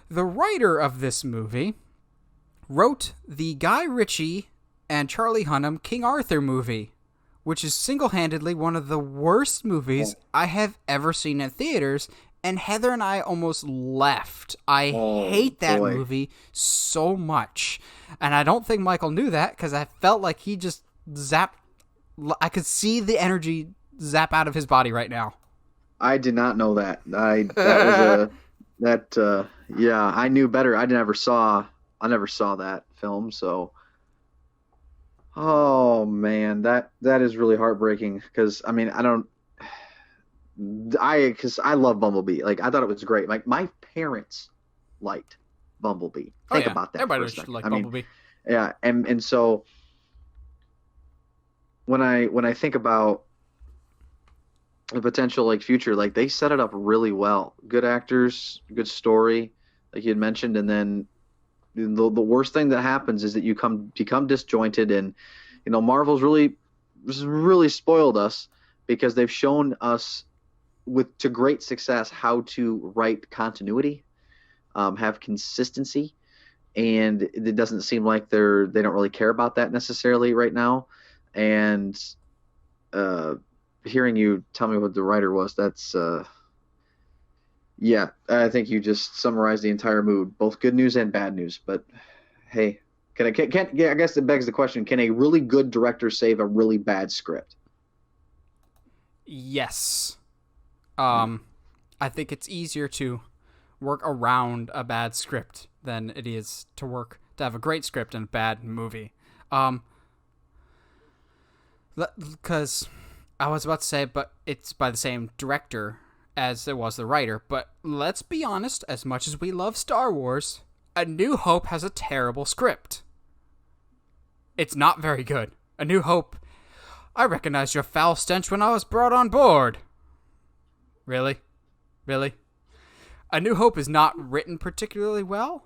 The writer of this movie wrote the Guy Ritchie and Charlie Hunnam King Arthur movie, which is single-handedly one of the worst movies I have ever seen in theaters, and Heather and I almost left. I hate that movie so much, and I don't think Michael knew that, because I felt like he just zapped. I could see the energy zap out of his body right now. I did not know that. Yeah, I knew better. I never saw that film, so oh man, that is really heartbreaking, because I mean, because I love Bumblebee. Like, I thought it was great. Like, my parents liked Bumblebee. Think about that. Everybody should like Bumblebee. Yeah, and so when I think about the potential, like, future, like, they set it up really well. Good actors, good story, like you had mentioned, and then the worst thing that happens is that you become disjointed, and Marvel's really spoiled us, because they've shown us to great success how to write continuity, have consistency, and it doesn't seem like they don't really care about that necessarily right now. And hearing you tell me what the writer was, that's yeah, I think you just summarized the entire mood, both good news and bad news. But hey, I guess it begs the question: can a really good director save a really bad script? Yes. I think it's easier to work around a bad script than it is to have a great script and a bad movie. Because I was about to say, but it's by the same director as it was the writer. But let's be honest, as much as we love Star Wars, A New Hope has a terrible script. It's not very good. A New Hope, I recognized your foul stench when I was brought on board. Really? A New Hope is not written particularly well,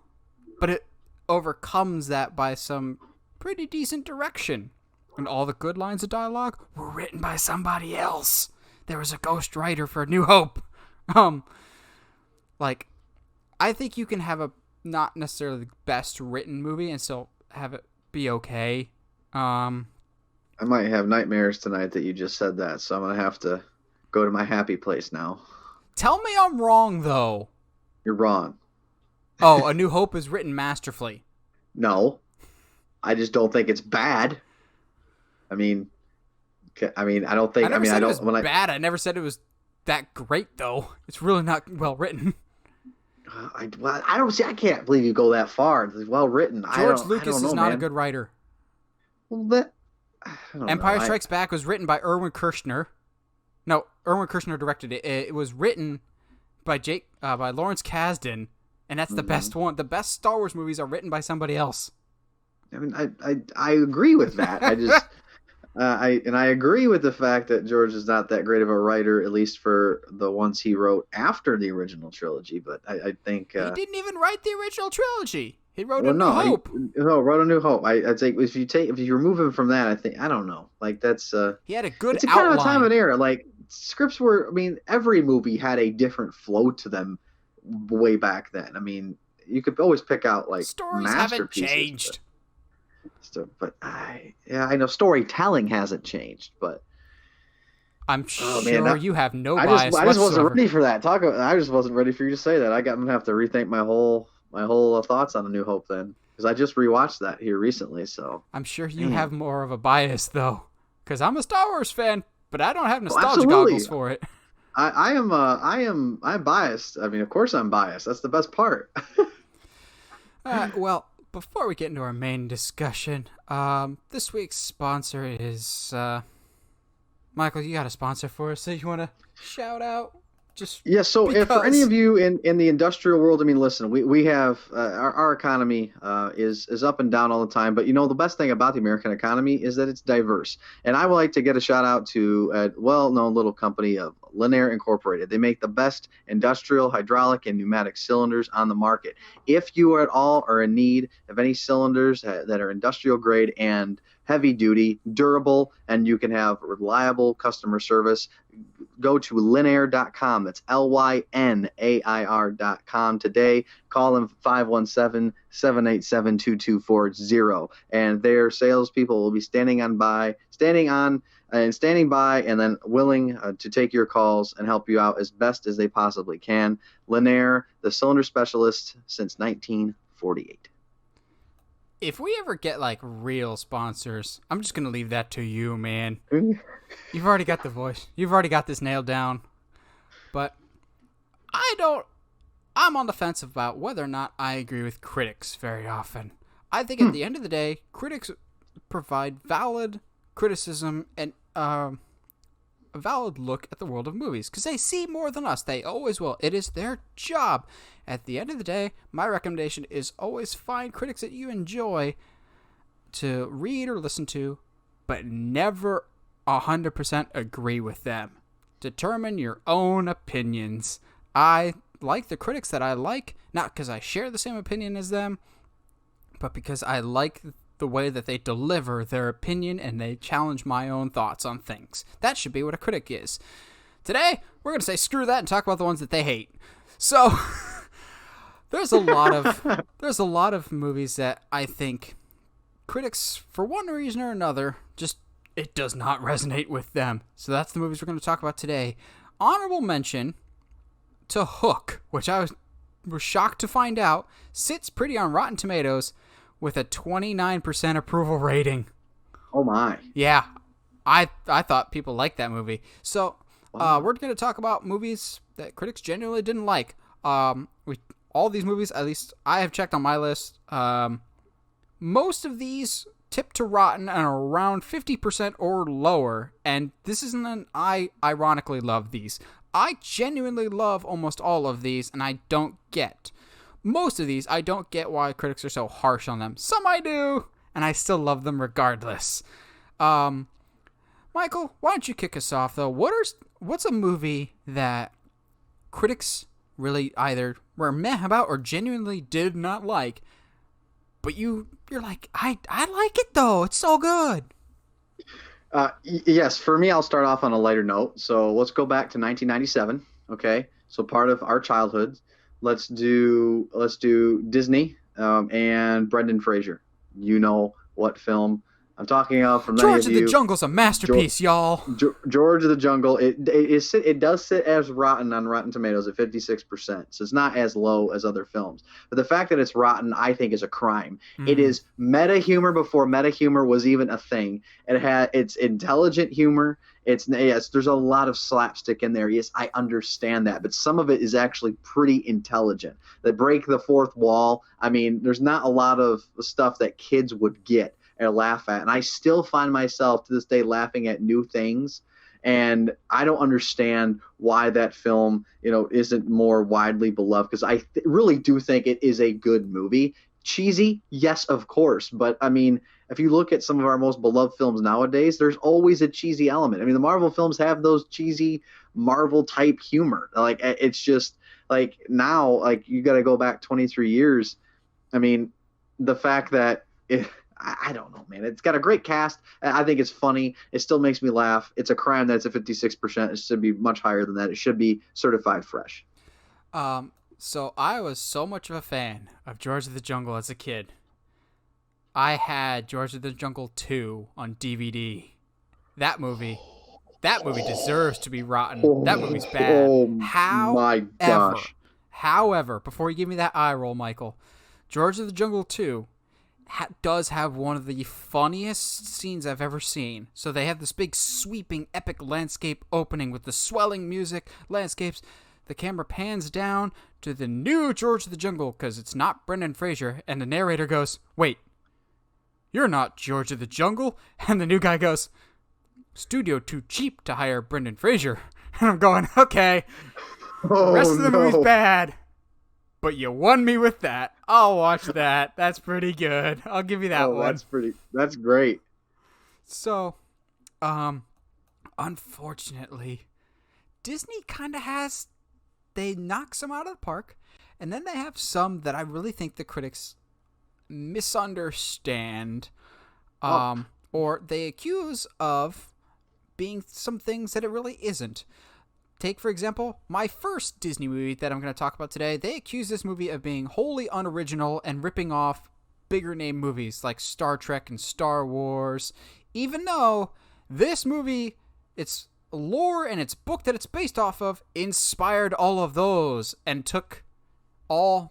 but it overcomes that by some pretty decent direction. And all the good lines of dialogue were written by somebody else. There was a ghost writer for A New Hope. I think you can have a not necessarily the best written movie, and still have it be okay. I might have nightmares tonight that you just said that, so I'm gonna have to go to my happy place now. Tell me I'm wrong, though. You're wrong. Oh, A New Hope is written masterfully. No, I just don't think it's bad. I mean, I don't think. I don't. It was bad. I never said it was that great, though. It's really not well written. I don't see. I can't believe you go that far. It's well written. George Lucas is not a good writer. Well, Empire Strikes Back was written by Irwin Kershner. No, Irwin Kershner directed it. It was written by Lawrence Kasdan, and that's the best one. The best Star Wars movies are written by somebody else. I mean, I agree with that. I just I agree with the fact that George is not that great of a writer, at least for the ones he wrote after the original trilogy. But I think he didn't even write the original trilogy. He wrote wrote A New Hope. I'd say if you remove him from that, I don't know. Like that's he had a good. It's a kind of a time and era. Like scripts were. I mean, every movie had a different flow to them way back then. I mean, you could always pick out like stories haven't changed. But I know storytelling hasn't changed, but I'm sure you have no bias. I just wasn't ready for that. I just wasn't ready for you to say that. I'm gonna have to rethink my whole thoughts on A New Hope then, because I just rewatched that here recently. So I'm sure you have more of a bias though, because I'm a Star Wars fan, but I don't have nostalgia goggles for it. I'm biased. I mean, of course I'm biased. That's the best part. Well, before we get into our main discussion, this week's sponsor is Michael. You got a sponsor for us that you want to shout out? So if for any of you in the industrial world, I mean, listen, we have our economy is up and down all the time, but the best thing about the American economy is that it's diverse. And I would like to get a shout out to a well-known little company of Linear Incorporated. They make the best industrial hydraulic and pneumatic cylinders on the market. If you at all are in need of any cylinders that are industrial grade and heavy duty, durable, and you can have reliable customer service, go to linear.com. That's LYNAIR.com today. Call them 517-787-2240. And their salespeople will be standing by, and then willing to take your calls and help you out as best as they possibly can. Linear, the cylinder specialist since 1948. If we ever get like real sponsors, I'm just gonna leave that to you, man. You've already got the voice. You've already got this nailed down. But I'm on the fence about whether or not I agree with critics very often. I think at the end of the day, critics provide valid criticism and a valid look at the world of movies, because they see more than us. They always will. It is their job. At the end of the day, my recommendation is always find critics that you enjoy to read or listen to, but never 100% agree with them. Determine your own opinions. I like the critics that I like, not because I share the same opinion as them, but because I like the way that they deliver their opinion and they challenge my own thoughts on things. That should be what a critic is. Today, we're going to say screw that and talk about the ones that they hate. So, there's a lot of movies that I think critics, for one reason or another, just it does not resonate with them. So that's the movies we're going to talk about today. Honorable mention to Hook, which I was shocked to find out sits pretty on Rotten Tomatoes with a 29% approval rating. Oh my. Yeah. I thought people liked that movie. So, we're going to talk about movies that critics genuinely didn't like. All these movies, at least I have checked on my list, most of these tip to Rotten and are around 50% or lower. And this isn't I ironically love these. I genuinely love almost all of these, and I don't get most of these. I don't get why critics are so harsh on them. Some I do, and I still love them regardless. Michael, why don't you kick us off though? What's a movie that critics really either were meh about or genuinely did not like, but you're like, I like it though, it's so good? Yes, for me, I'll start off on a lighter note. So let's go back to 1997. Okay, so part of our childhood, let's do Disney and Brendan Fraser. You know what film I'm talking of. For many George of of the you, Jungle's a masterpiece, y'all. George of the Jungle. It does sit as rotten on Rotten Tomatoes at 56%. So it's not as low as other films. But the fact that it's rotten, I think, is a crime. It is meta humor before meta humor was even a thing. It's intelligent humor. Yes, there's a lot of slapstick in there. Yes, I understand that, but some of it is actually pretty intelligent. They break the fourth wall. I mean, there's not a lot of stuff that kids would get or laugh at, and I still find myself to this day laughing at new things. And I don't understand why that film, isn't more widely beloved, because I really do think it is a good movie. Cheesy, yes, of course, but I mean, if you look at some of our most beloved films nowadays, there's always a cheesy element. I mean, the Marvel films have those cheesy Marvel type humor. Like, it's just like now, like, you got to go back 23 years. I mean, the fact that I don't know, man. It's got a great cast. I think it's funny. It still makes me laugh. It's a crime that it's at 56%. It should be much higher than that. It should be certified fresh. So I was so much of a fan of George of the Jungle as a kid. I had George of the Jungle 2 on DVD. That movie deserves to be rotten. That movie's bad. My gosh. However, before you give me that eye roll, Michael, George of the Jungle 2 does have one of the funniest scenes I've ever seen. So they have this big sweeping epic landscape opening with the swelling music, landscapes. The camera pans down to the new George of the Jungle because it's not Brendan Fraser, and the narrator goes, "Wait, you're not George of the Jungle?" And the new guy goes, "Studio too cheap to hire Brendan Fraser." And I'm going, okay, the rest of the movie's bad, but you won me with that. I'll watch that. That's pretty good. I'll give you that one. That's great. So, unfortunately, Disney kind of they knock some out of the park, and then they have some that I really think the critics misunderstand, or they accuse of being some things that it really isn't. Take, for example, my first Disney movie that I'm going to talk about today. They accuse this movie of being wholly unoriginal and ripping off bigger name movies like Star Trek and Star Wars, even though this movie, its lore and its book that it's based off of, inspired all of those, and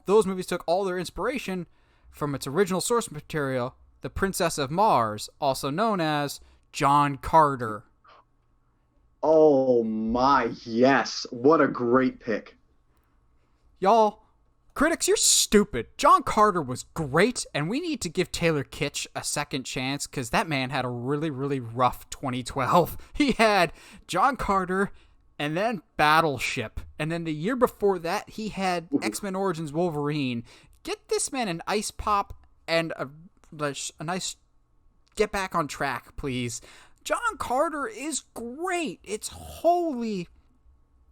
those movies took all their inspiration from its original source material, The Princess of Mars, also known as John Carter. Oh my, yes. What a great pick. Y'all, critics, you're stupid. John Carter was great, and we need to give Taylor Kitsch a second chance, because that man had a really, really rough 2012. He had John Carter and then Battleship, and then the year before that, he had X-Men Origins Wolverine. Get this man an ice pop and a nice get back on track, please. John Carter is great. It's wholly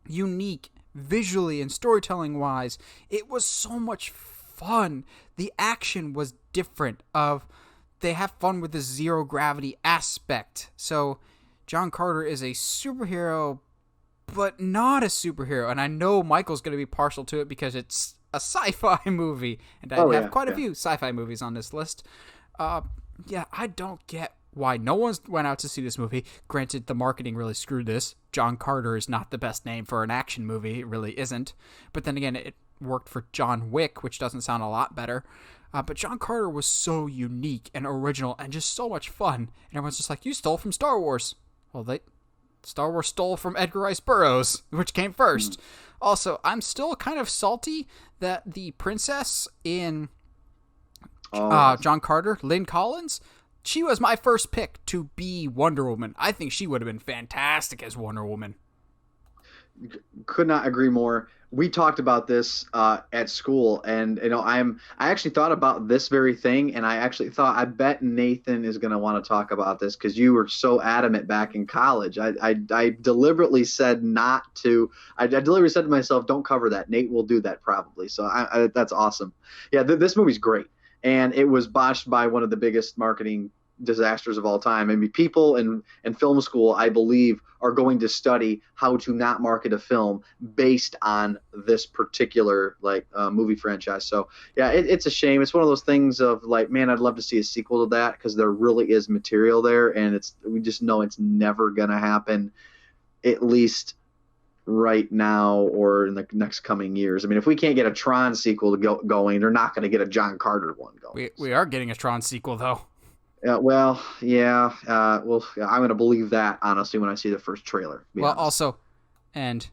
unique visually and storytelling wise. It was so much fun. The action was different. They have fun with the zero gravity aspect. So John Carter is a superhero, but not a superhero. And I know Michael's going to be partial to it because it's a sci-fi movie, and I have quite a few sci-fi movies on this list. I don't get why no one's went out to see this movie. Granted, the marketing really screwed this. John Carter is not the best name for an action movie. It really isn't. But then again, it worked for John Wick, which doesn't sound a lot better. But John Carter was so unique and original and just so much fun. And everyone's just like, you stole from Star Wars. Well, Star Wars stole from Edgar Rice Burroughs, which came first. Also, I'm still kind of salty that the princess in John Carter, Lynn Collins, she was my first pick to be Wonder Woman. I think she would have been fantastic as Wonder Woman. Could not agree more. We talked about this at school, and I actually thought about this very thing, and I actually thought, I bet Nathan is going to want to talk about this because you were so adamant back in college. I deliberately said not to. I deliberately said to myself, don't cover that. Nate will do that probably. So that's awesome. Yeah, this movie's great. And it was botched by one of the biggest marketing disasters of all time. I mean, people in film school, I believe, are going to study how to not market a film based on this particular movie franchise. So yeah, it's a shame. It's one of those things of like, man, I'd love to see a sequel to that because there really is material there, and we just know it's never gonna happen, at least right now or in the next coming years. I mean, if we can't get a Tron sequel going, they're not going to get a John Carter one going. We are getting a Tron sequel, though. Well, yeah. I'm going to believe that, honestly, when I see the first trailer. Well, also, and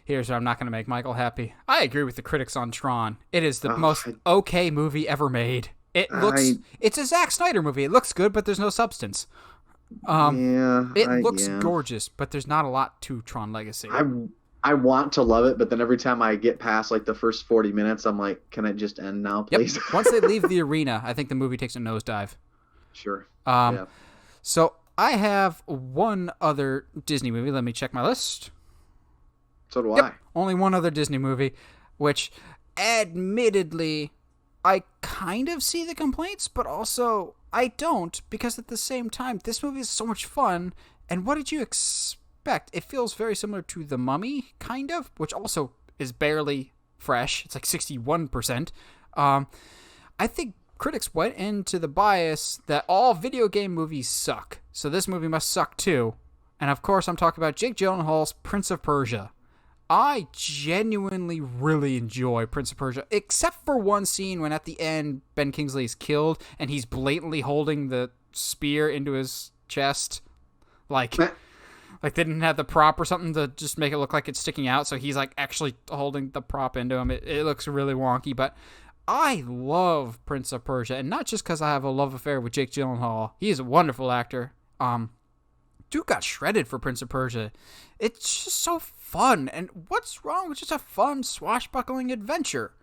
here's where I'm not going to make Michael happy. I agree with the critics on Tron. It is the most okay movie ever made. It's a Zack Snyder movie. It looks good, but there's no substance. It looks gorgeous, but there's not a lot to Tron Legacy. I want to love it, but then every time I get past like the first 40 minutes, I'm like, can it just end now, please? Yep. Once they leave the arena, I think the movie takes a nosedive. Sure. Yeah. So I have one other Disney movie. Let me check my list. So do I. Only one other Disney movie, which admittedly I kind of see the complaints, but also I don't, because at the same time, this movie is so much fun. And what did you expect? It feels very similar to The Mummy, kind of, which also is barely fresh. It's like 61%. I think critics went into the bias that all video game movies suck, so this movie must suck too. And of course, I'm talking about Jake Gyllenhaal's Prince of Persia. I genuinely really enjoy Prince of Persia, except for one scene when at the end Ben Kingsley is killed and he's blatantly holding the spear into his chest. Like they didn't have the prop or something to just make it look like it's sticking out, so he's like actually holding the prop into him. It looks really wonky, but I love Prince of Persia, and not just because I have a love affair with Jake Gyllenhaal. He is a wonderful actor. Dude got shredded for Prince of Persia. It's just so fun, and what's wrong with just a fun swashbuckling adventure?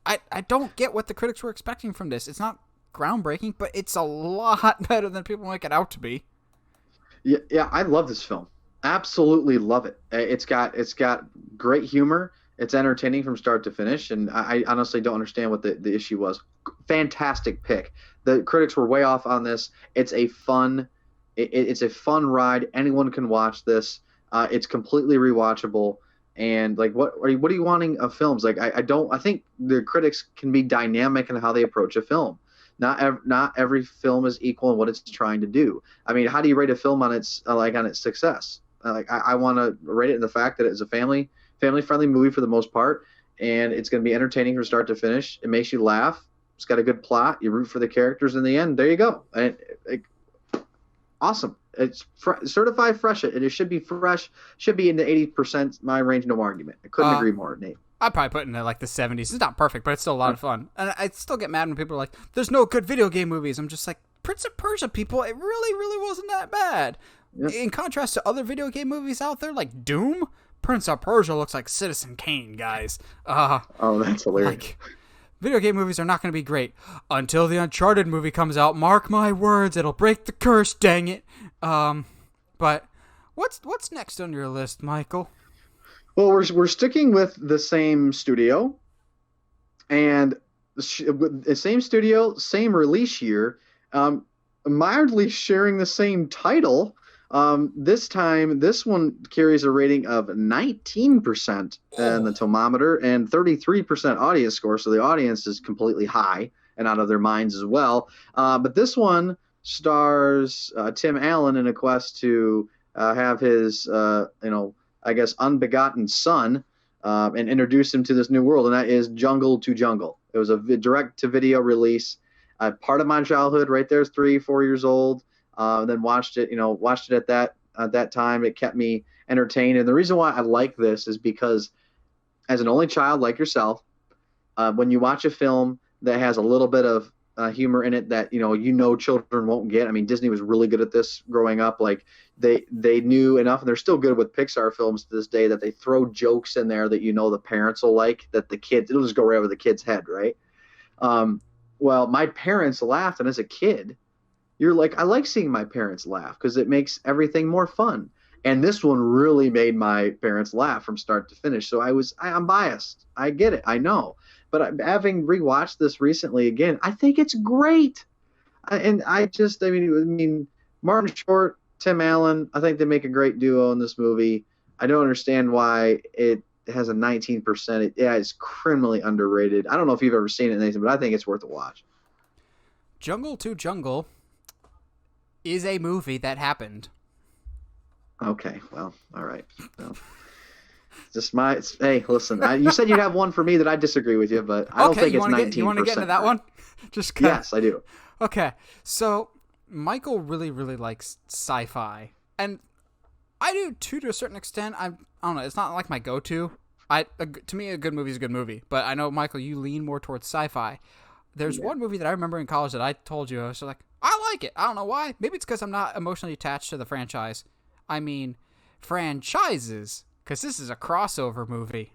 I don't get what the critics were expecting from this. It's not groundbreaking, but it's a lot better than people make it out to be. Yeah, I love this film. Absolutely love it. It's got great humor. It's entertaining from start to finish, and I honestly don't understand what the issue was. Fantastic pick. The critics were way off on this. It's a fun ride. Anyone can watch this. It's completely rewatchable. And like, what are you wanting of films? Like, I think the critics can be dynamic in how they approach a film. Not every film is equal in what it's trying to do. I mean, how do you rate a film on its success? I want to rate it in the fact that it's a family-friendly movie for the most part, and it's going to be entertaining from start to finish. It makes you laugh. It's got a good plot. You root for the characters in the end. There you go. And awesome. It's certified fresh. It should be fresh. Should be in the 80% my range. No argument. I couldn't agree more, Nate. I'd probably put it in like the 70s. It's not perfect, but it's still a lot of fun. And I still get mad when people are like, there's no good video game movies. I'm just like, Prince of Persia, people, it really, really wasn't that bad. Yep. In contrast to other video game movies out there like Doom, Prince of Persia looks like Citizen Kane, guys. Oh, that's hilarious. Like, video game movies are not going to be great until the Uncharted movie comes out. Mark my words, it'll break the curse, dang it. But what's next on your list, Michael? Well, we're sticking with the same studio, and the same studio, same release year, mildly sharing the same title. This time, this one carries a rating of 19% in the Tomometer and 33% audience score, so the audience is completely high and out of their minds as well. But this one stars Tim Allen in a quest to have his, I guess, unbegotten son and introduce him to this new world, and that is Jungle to Jungle. It was a direct-to-video release. Part of my childhood, right there, is 3-4 years old. Then watched it at that time. It kept me entertained, and the reason why I like this is because, as an only child like yourself, when you watch a film that has a little bit of humor in it that children won't get. I mean, Disney was really good at this growing up. Like they knew enough, and they're still good with Pixar films to this day, that they throw jokes in there that the parents will like, that the kids, it'll just go right over the kid's head, right? Well, my parents laughed, and as a kid, you're like, I like seeing my parents laugh because it makes everything more fun. And this one really made my parents laugh from start to finish. So I'm biased. I get it. I know. But having rewatched this recently again, I think it's great. I mean, Martin Short, Tim Allen, I think they make a great duo in this movie. I don't understand why it has a 19%. It's criminally underrated. I don't know if you've ever seen it, Nathan, but I think it's worth a watch. Jungle to Jungle is a movie that happened. Okay, well, all right. Well, hey, listen. You said you'd have one for me that I disagree with you, but I don't think it's 19%. You want to get into that one? Yes, I do. Okay, so Michael really, really likes sci-fi, and I do too, to a certain extent. I don't know. It's not like my go-to. To me, a good movie is a good movie, but I know, Michael, you lean more towards sci-fi. There's one movie that I remember in college that I told you, I was like, I like it. I don't know why. Maybe it's because I'm not emotionally attached to the franchise. I mean, franchises, because this is a crossover movie.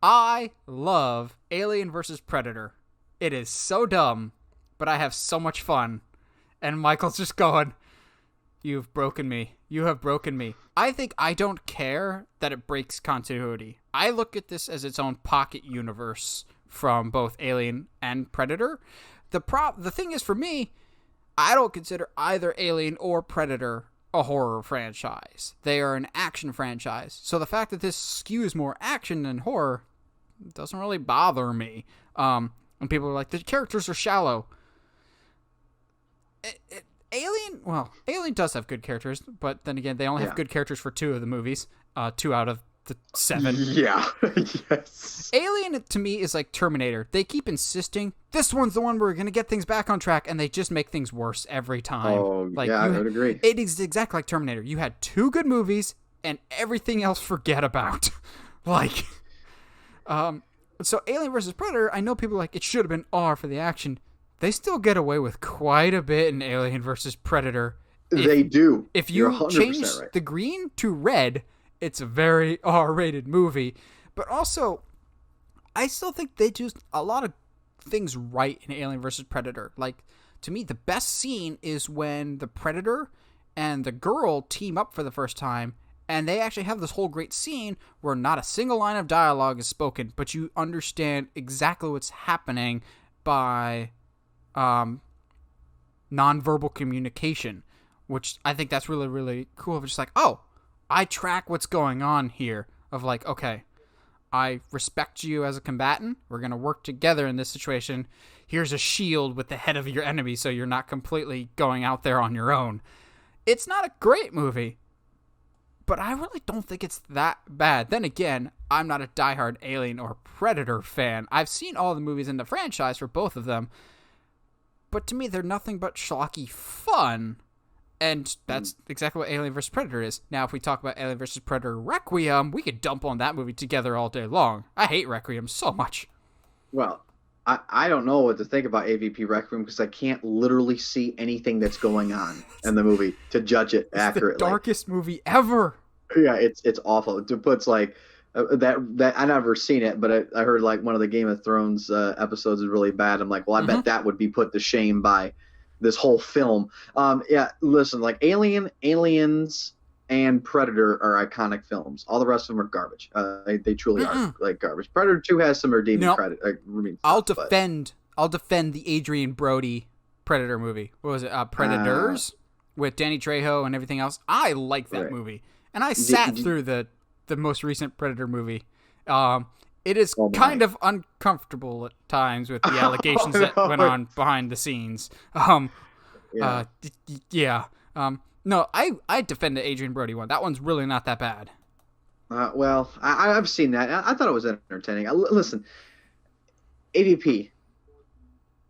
I love Alien vs. Predator. It is so dumb, but I have so much fun. And Michael's just going, you've broken me. You have broken me. I think I don't care that it breaks continuity. I look at this as its own pocket universe from both Alien and Predator. The thing is, for me, I don't consider either Alien or Predator a horror franchise. They are an action franchise. So the fact that this skews more action than horror doesn't really bother me. And people are like, the characters are shallow. Alien does have good characters, but then again, they only have good characters for 2 of the movies. 2 out of the 7. Yeah. Yes. Alien, to me, is like Terminator. They keep insisting, this one's the one where we're going to get things back on track, and they just make things worse every time. Oh, I would agree. It is exactly like Terminator. You had 2 good movies, and everything else forget about. So Alien vs. Predator, I know people are like, it should have been R for the action. They still get away with quite a bit in Alien vs. Predator. They do. If you change the green to red, it's a very R-rated movie. But also, I still think they do a lot of things right in Alien vs. Predator. Like, to me, the best scene is when the Predator and the girl team up for the first time, and they actually have this whole great scene where not a single line of dialogue is spoken, but you understand exactly what's happening by nonverbal communication, which I think that's really, really cool. It's just like, oh, I track what's going on here. Of like, okay, I respect you as a combatant. We're going to work together in this situation. Here's a shield with the head of your enemy so you're not completely going out there on your own. It's not a great movie, but I really don't think it's that bad. Then again, I'm not a diehard Alien or Predator fan. I've seen all the movies in the franchise for both of them, but to me, they're nothing but schlocky fun. And that's exactly what Alien vs. Predator is. Now, if we talk about Alien vs. Predator Requiem, we could dump on that movie together all day long. I hate Requiem so much. Well, I don't know what to think about AVP Requiem because I can't literally see anything that's going on in the movie to judge it accurately. It's the darkest movie ever. Yeah, it's awful. It puts like that I never seen it, but I heard like one of the Game of Thrones episodes is really bad. I'm like, well, I bet that would be put to shame by this whole film. Listen, like Aliens and Predator are iconic films. All the rest of them are garbage. They truly are like garbage. Predator 2 has some redeeming credit. I'll defend the Adrian Brody Predator movie. What was it? Predators with Danny Trejo and everything else. I like that movie, and I sat through the most recent Predator movie. It is kind of uncomfortable at times with the allegations that went on behind the scenes. No, I defend the Adrian Brody one. That one's really not that bad. Well, I've seen that. I thought it was entertaining. Listen, AVP,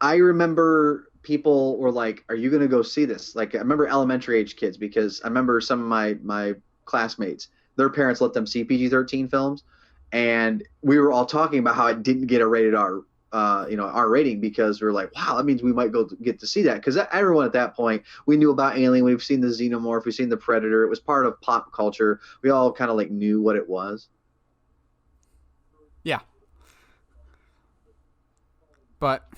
I remember people were like, are you going to go see this? Like, I remember elementary age kids because I remember some of my classmates, their parents let them see PG-13 films. And we were all talking about how it didn't get a rated R, R rating because we were like, wow, that means we might get to see that. Because everyone at that point, we knew about Alien. We've seen the Xenomorph. We've seen the Predator. It was part of pop culture. We all kind of like knew what it was. Yeah. But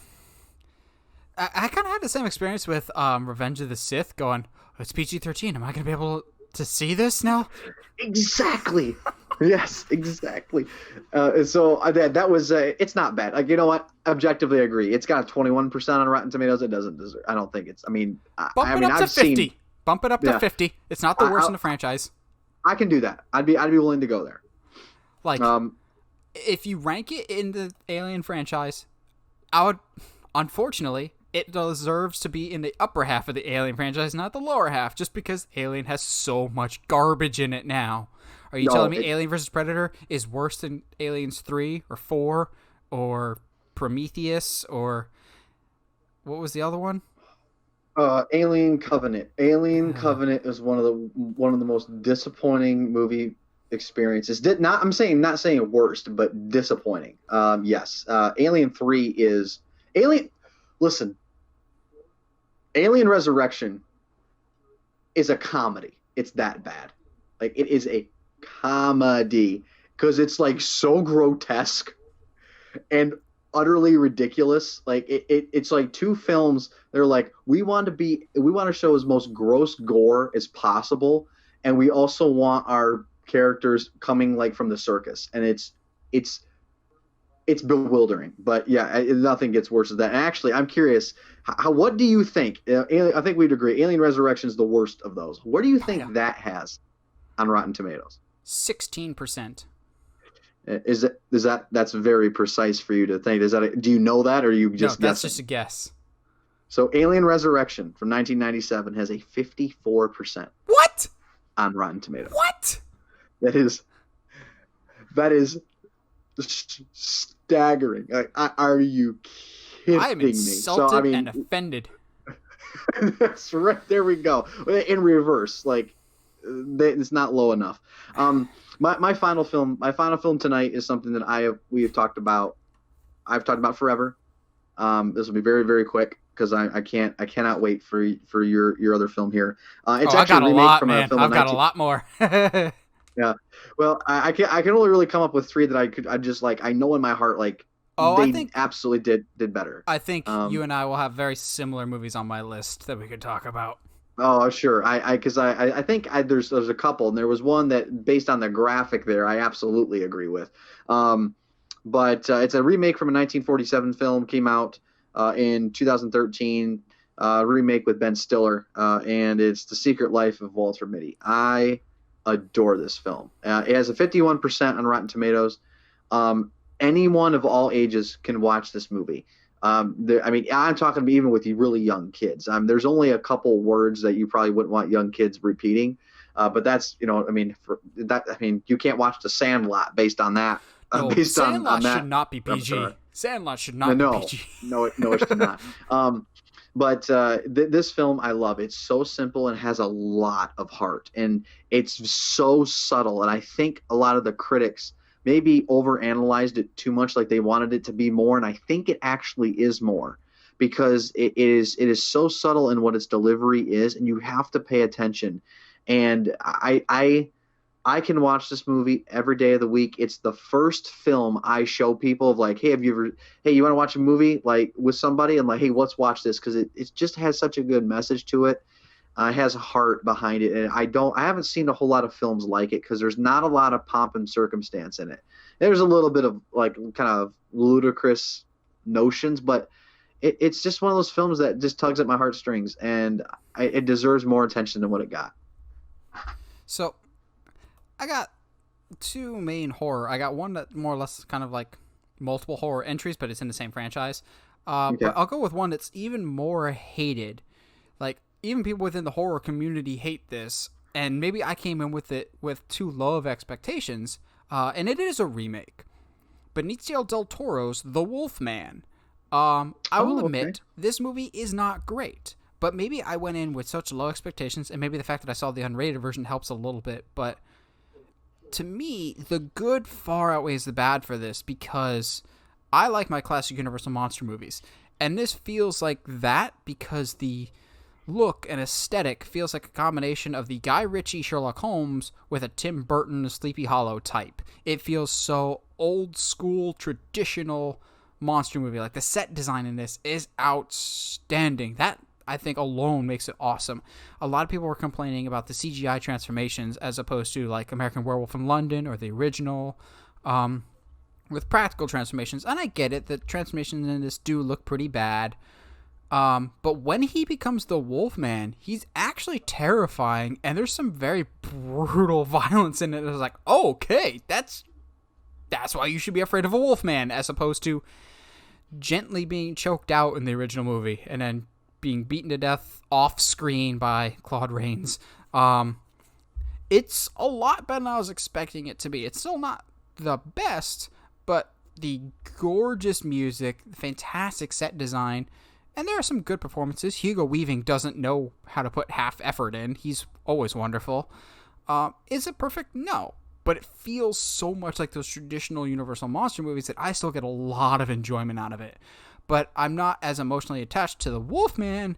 I kind of had the same experience with Revenge of the Sith going, oh, it's PG-13. Am I going to be able to see this now? Exactly. Yes, exactly. So that was it's not bad. Like, you know what? Objectively, I agree. It's got a 21% on Rotten Tomatoes. It doesn't deserve. I don't think it's. I mean, Bump I it mean, up to I've seen. 50. Bump it up to Yeah, 50. It's not the worst in I, the franchise. I can do that. I'd be willing to go there. Like, Um, if you rank it in the Alien franchise, I would. Unfortunately, it deserves to be in the upper half of the Alien franchise, not the lower half, just because Alien has so much garbage in it now. Are you telling me Alien vs. Predator is worse than Aliens 3 or 4 or Prometheus or what was the other one? Alien Covenant. Alien Covenant is one of the most disappointing movie experiences. Not saying worst, but disappointing. Yes. Alien 3 is Alien. Listen, Alien Resurrection is a comedy. It's that bad. Like, it is a comedy because it's like so grotesque and utterly ridiculous. Like, it's like two films. They're like, we want to show as most gross gore as possible, and we also want our characters coming like from the circus, and it's bewildering. But yeah, nothing gets worse than that. And actually, I'm curious, what do you think? I think we'd agree Alien Resurrection is the worst of those. What do you think that has on Rotten Tomatoes? 16%. That's very precise for you to think. Do you know that, or are you just No, that's guessing? just a guess. So Alien Resurrection from 1997 has a 54% What? on Rotten Tomatoes. What? That is staggering. Like, are you kidding me? I am insulted So, I mean, and offended. that's right. There we go. In reverse, like, it's not low enough. My final film tonight is something that we have talked about. I've talked about forever. This will be very, very quick because I cannot wait for your other film here. It's actually a remake from a film. I've got a lot more. Yeah. Well, I can only really come up with three that I just like. I know in my heart, like, I think absolutely did better. I think you and I will have very similar movies on my list that we could talk about. Oh, sure. Because I think there's a couple, and there was one that, based on the graphic there, I absolutely agree with. But it's a remake from a 1947 film, came out in 2013, remake with Ben Stiller, and it's The Secret Life of Walter Mitty. I adore this film. It has a 51% on Rotten Tomatoes. Anyone of all ages can watch this movie. I'm talking even with you really young kids. There's only a couple words that you probably wouldn't want young kids repeating, but that's, you can't watch The Sandlot based on that. No, Sandlot should not be PG. Sandlot should not be PG. No, it should not. But this film, I love. It's so simple and has a lot of heart, and it's so subtle. And I think a lot of the critics maybe overanalyzed it too much, like they wanted it to be more, and I think it actually is more, because it is so subtle in what its delivery is, and you have to pay attention. And I can watch this movie every day of the week. It's the first film I show people of, like, hey, you want to watch a movie, like, with somebody, and like, hey, let's watch this, because it just has such a good message to it. It has heart behind it, and I haven't seen a whole lot of films like it, because there's not a lot of pomp and circumstance in it. There's a little bit of, like, kind of ludicrous notions, but it's just one of those films that just tugs at my heartstrings, and it deserves more attention than what it got. So, I got two main horror. I got one that more or less kind of like multiple horror entries, but it's in the same franchise. Okay. But I'll go with one that's even more hated. Like, even people within the horror community hate this, and maybe I came in with it with too low of expectations, and it is a remake. Benicio del Toro's The Wolfman. I will admit, this movie is not great, but maybe I went in with such low expectations, and maybe the fact that I saw the unrated version helps a little bit, but to me, the good far outweighs the bad for this, because I like my classic Universal Monster movies, and this feels like that because the look and aesthetic feels like a combination of the Guy Ritchie Sherlock Holmes with a Tim Burton Sleepy Hollow type. It feels so old school, traditional monster movie. Like, the set design in this is outstanding. That I think alone makes it awesome. A lot of people were complaining about the CGI transformations as opposed to like American Werewolf in London or the original, with practical transformations. And I get it, the transformations in this do look pretty bad. But when he becomes the Wolfman, he's actually terrifying, and there's some very brutal violence in it. It's like, okay, that's why you should be afraid of a Wolfman, as opposed to gently being choked out in the original movie and then being beaten to death off screen by Claude Rains. It's a lot better than I was expecting it to be. It's still not the best, but the gorgeous music, fantastic set design, and there are some good performances. Hugo Weaving doesn't know how to put half effort in. He's always wonderful. Is it perfect? No. But it feels so much like those traditional Universal monster movies that I still get a lot of enjoyment out of it. But I'm not as emotionally attached to the Wolfman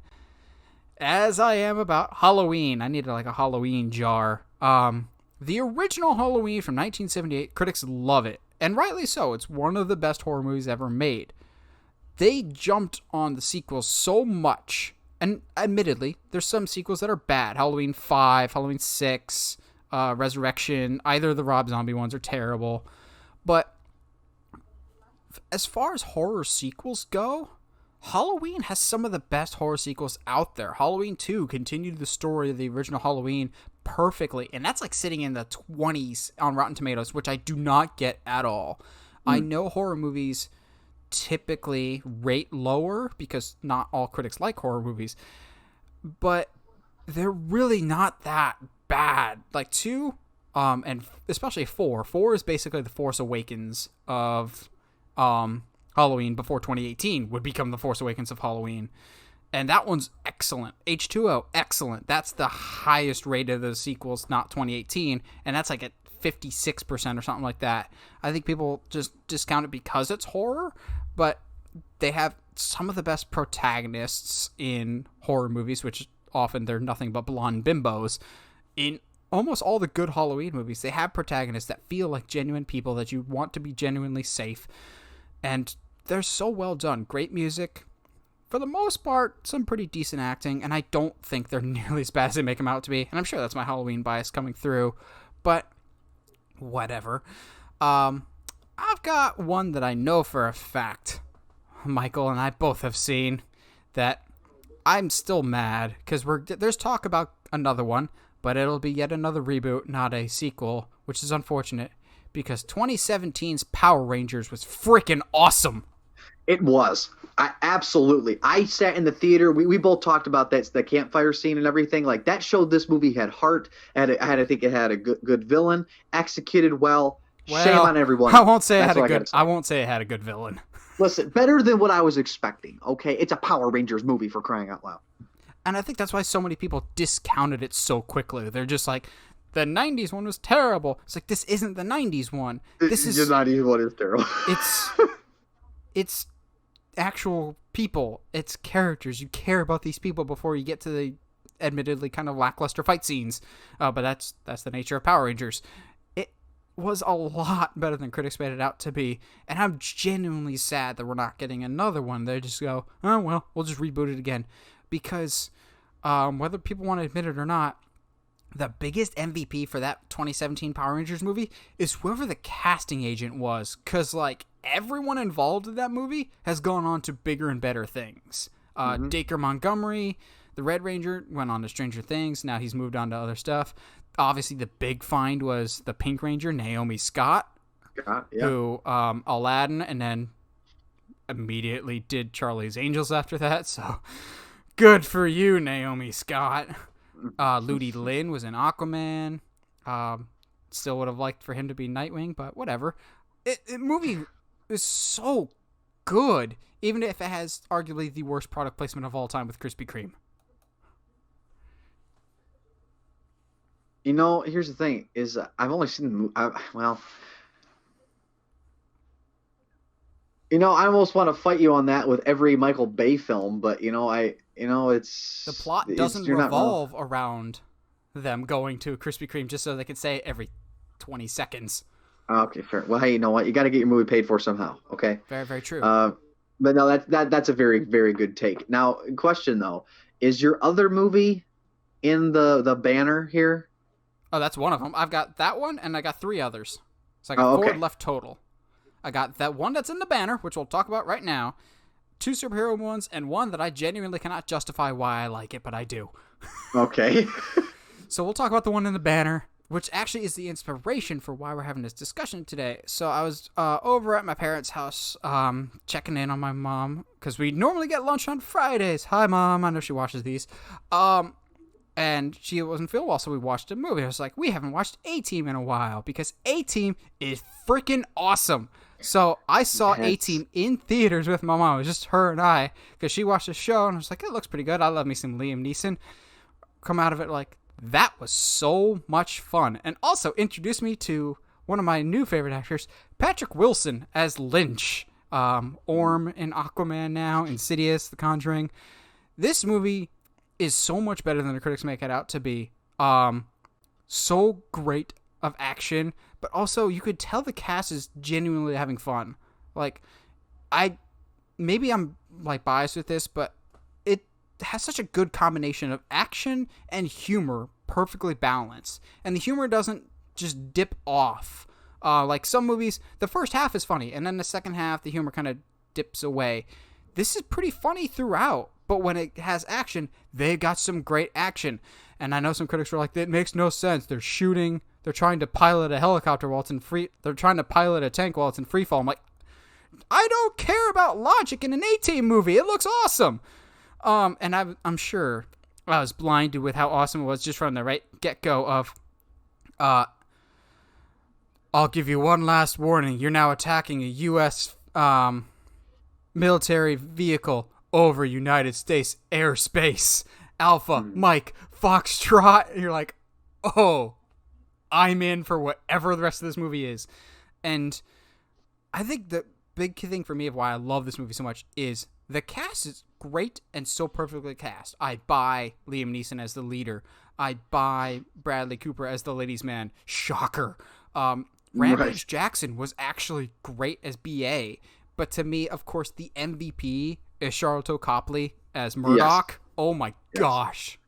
as I am about Halloween. I needed like a Halloween jar. The original Halloween from 1978, critics love it. And rightly so. It's one of the best horror movies ever made. They jumped on the sequels so much. And admittedly, there's some sequels that are bad. Halloween 5, Halloween 6... Resurrection, either of the Rob Zombie ones are terrible. But as far as horror sequels go, Halloween has some of the best horror sequels out there. Halloween 2 continued the story of the original Halloween perfectly, and that's like sitting in the 20s on Rotten Tomatoes, which I do not get at all. I know horror movies typically rate lower because not all critics like horror movies, but they're really not that bad. Like 2, and especially 4. 4 is basically the Force Awakens of Halloween before 2018 would become the Force Awakens of Halloween. And that one's excellent. H2O, excellent. That's the highest rated of the sequels, not 2018. And that's like at 56% or something like that. I think people just discount it because it's horror, but they have some of the best protagonists in horror movies, which often they're nothing but blonde bimbos. In almost all the good Halloween movies, they have protagonists that feel like genuine people that you want to be genuinely safe. And they're so well done. Great music. For the most part, some pretty decent acting. And I don't think they're nearly as bad as they make them out to be. And I'm sure that's my Halloween bias coming through. But whatever. I've got one that I know for a fact Michael and I both have seen that I'm still mad. Because there's talk about another one. But it'll be yet another reboot, not a sequel, which is unfortunate, because 2017's Power Rangers was freaking awesome. It was. Absolutely. I sat in the theater. We both talked about that, the campfire scene and everything. Like, that showed this movie had heart. I think it had a good villain, executed well. Shame on everyone. I won't say it had a good villain. Listen, better than what I was expecting. Okay, it's a Power Rangers movie, for crying out loud. And I think that's why so many people discounted it so quickly. They're just like, the 90s one was terrible. It's like, this isn't the 90s one. The 90s one is terrible. It's actual people. It's characters. You care about these people before you get to the admittedly kind of lackluster fight scenes. But that's the nature of Power Rangers. It was a lot better than critics made it out to be. And I'm genuinely sad that we're not getting another one. They just go, oh, well, we'll just reboot it again. Because whether people want to admit it or not, the biggest MVP for that 2017 Power Rangers movie is whoever the casting agent was. Because, like, everyone involved in that movie has gone on to bigger and better things. Dacre Montgomery, the Red Ranger, went on to Stranger Things. Now he's moved on to other stuff. Obviously, the big find was the Pink Ranger, Naomi Scott, who Aladdin, and then immediately did Charlie's Angels after that. So... good for you, Naomi Scott. Ludi Lin was in Aquaman. Still would have liked for him to be Nightwing, but whatever. The movie is so good, even if it has arguably the worst product placement of all time with Krispy Kreme. You know, here's the thing: is I've only seen the movie. I almost want to fight you on that with every Michael Bay film, but it's... the plot doesn't revolve around them going to Krispy Kreme just so they can say it every 20 seconds. Okay, fair. Well, hey, you know what? You got to get your movie paid for somehow, okay? Very, very true. But no, that's a very, very good take. Now, question, though, Is your other movie in the banner here? Oh, that's one of them. I've got that one, and I got 3 others. So I got Oh, 4 okay. left total. I got that one that's in the banner, which we'll talk about right now, 2 superhero ones, and one that I genuinely cannot justify why I like it, but I do. Okay. So we'll talk about the one in the banner, which actually is the inspiration for why we're having this discussion today. So I was over at my parents' house checking in on my mom, because we normally get lunch on Fridays. Hi, Mom. I know she watches these. And she wasn't feeling well, so we watched a movie. I was like, we haven't watched A-Team in a while, because A-Team is freaking awesome. So I saw A-Team in theaters with my mom. It was just her and I, because she watched the show, and I was like, it looks pretty good. I love me some Liam Neeson. Come out of it like, that was so much fun. And also introduced me to one of my new favorite actors, Patrick Wilson as Lynch. Orm in Aquaman now, Insidious, The Conjuring. This movie is so much better than the critics make it out to be. So great of action, but also you could tell the cast is genuinely having fun. Like, maybe I'm like biased with this, but it has such a good combination of action and humor, perfectly balanced. And the humor doesn't just dip off. Like some movies, the first half is funny, and then the second half, the humor kind of dips away. This is pretty funny throughout, but when it has action, they got some great action. And I know some critics were like, that makes no sense. They're trying to pilot a helicopter while it's in they're trying to pilot a tank while it's in free fall. I'm like, I don't care about logic in an A-Team movie. It looks awesome. And I'm sure I was blinded with how awesome it was just from the right get-go of, I'll give you one last warning. You're now attacking a U.S. Military vehicle over United States airspace. Alpha, Mike, Foxtrot. And you're like, oh, I'm in for whatever the rest of this movie is. And I think the big thing for me of why I love this movie so much is the cast is great and so perfectly cast. I buy Liam Neeson as the leader. I buy Bradley Cooper as the ladies' man. Shocker. Rampage Jackson was actually great as B.A., but to me, of course, the MVP is Charlotte Copley as Murdoch. Yes. Oh my gosh.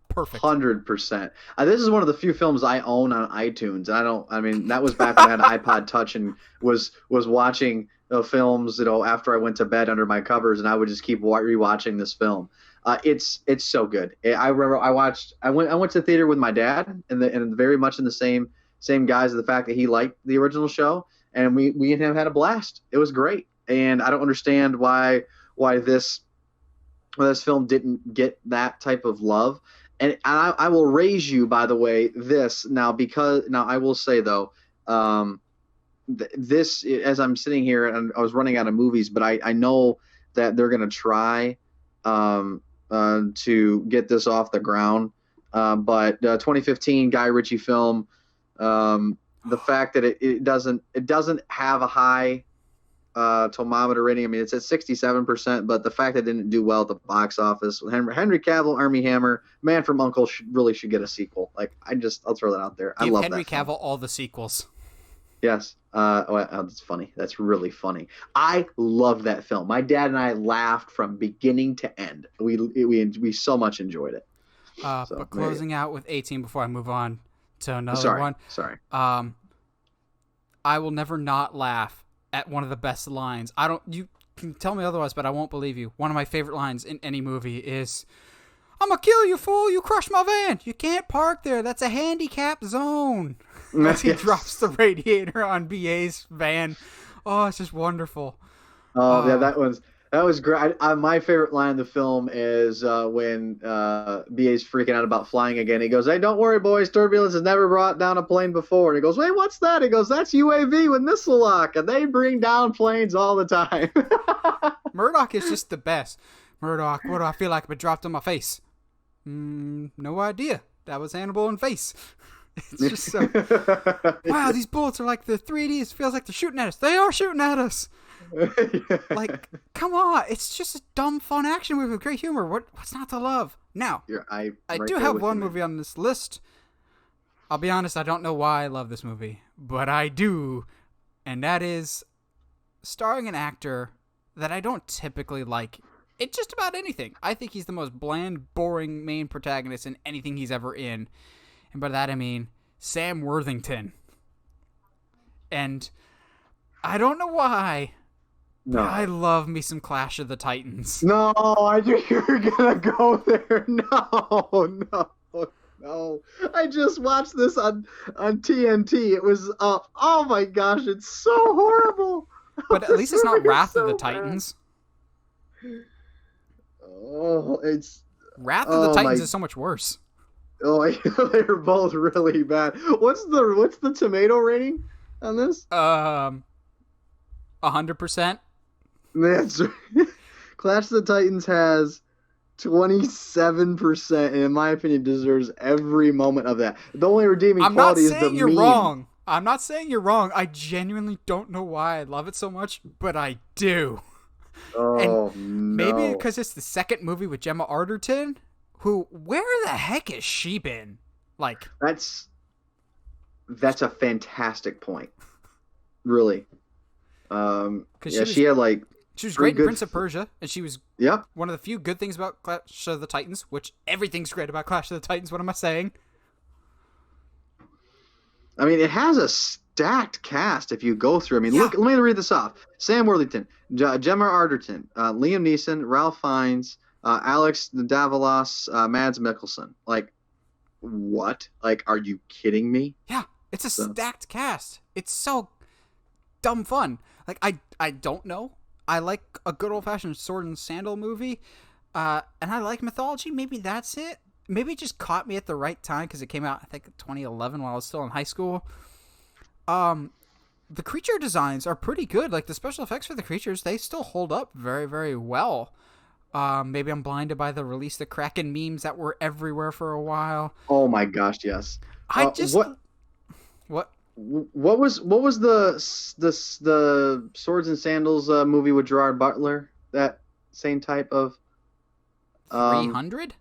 Perfect. 100%. This is one of the few films I own on iTunes. That was back when I had an iPod Touch and was watching films, after I went to bed under my covers, and I would just keep rewatching this film. It's so good. I remember I went to the theater with my dad, and very much in the same guise of the fact that he liked the original show, and we and him had a blast. It was great, and I don't understand why this film didn't get that type of love. And I will raise you, by the way, this now, because now I will say though, this, as I'm sitting here and I was running out of movies, but I know that they're going to try to get this off the ground. But 2015 Guy Ritchie film, the fact that it doesn't have a high thermometer rating. I mean, it's at 67%, but the fact that it didn't do well at the box office. Henry Cavill, Armie Hammer, Man from U.N.C.L.E. should get a sequel. Like, I'll throw that out there. I love Henry that film. Cavill all the sequels. Yes. That's funny. That's really funny. I love that film. My dad and I laughed from beginning to end. We so much enjoyed it. But closing out with A-Team before I move on to another one. Sorry. I will never not laugh at one of the best lines. You can tell me otherwise, but I won't believe you. One of my favorite lines in any movie is, "I'm gonna kill you, fool! You crushed my van! You can't park there! That's a handicap zone!" As he drops the radiator on BA's van. Oh, it's just wonderful. Oh, yeah, that was great. My favorite line in the film is when BA's freaking out about flying again. He goes, "Hey, don't worry, boys. Turbulence has never brought down a plane before." And he goes, "Wait, what's that?" He goes, "That's UAV with missile lock, and they bring down planes all the time." Murdoch is just the best. Murdoch, what do I feel like I've been dropped on my face? No idea. That was Hannibal in face. It's just so... Wow, these bullets are like the 3D. It feels like they're shooting at us. They are shooting at us. Like, come on. It's just a dumb, fun action movie with great humor. What's not to love? Now, I do have one movie on this list. I'll be honest, I don't know why I love this movie, but I do. And that is starring an actor that I don't typically like in just about anything. I think he's the most bland, boring main protagonist in anything he's ever in. And by that I mean Sam Worthington. And I don't know why, but I love me some Clash of the Titans. No, I knew you were gonna go there. No. I just watched this on TNT. It was up. Oh my gosh, it's so horrible. But at least it's not Wrath of the Titans. Oh, it's Wrath of the Titans is so much worse. Oh, they're both really bad. What's the tomato rating on this? 100%. That's Clash of the Titans has 27%, and in my opinion, deserves every moment of that. The only redeeming quality is the meme. I'm not saying you're wrong. I'm not saying you're wrong. I genuinely don't know why I love it so much, but I do. Oh, and maybe because it's the second movie with Gemma Arterton, who, where the heck has she been? Like, that's a fantastic point. Really. She had like. She was great in Prince of Persia, and she was one of the few good things about Clash of the Titans, which everything's great about Clash of the Titans. What am I saying? I mean, it has a stacked cast if you go through. I mean, look, let me read this off. Sam Worthington, Gemma Arterton, Liam Neeson, Ralph Fiennes, Alex Davalos, Mads Mikkelsen. Like, what? Like, are you kidding me? Yeah, it's a stacked cast. It's so dumb fun. Like, I don't know. I like a good old-fashioned sword and sandal movie, and I like mythology. Maybe that's it. Maybe it just caught me at the right time because it came out, I think, 2011 while I was still in high school. The creature designs are pretty good. Like, the special effects for the creatures, they still hold up very, very well. Maybe I'm blinded by the Release the Kraken memes that were everywhere for a while. Oh my gosh, yes. What? What was the Swords and Sandals movie with Gerard Butler? That same type of 300?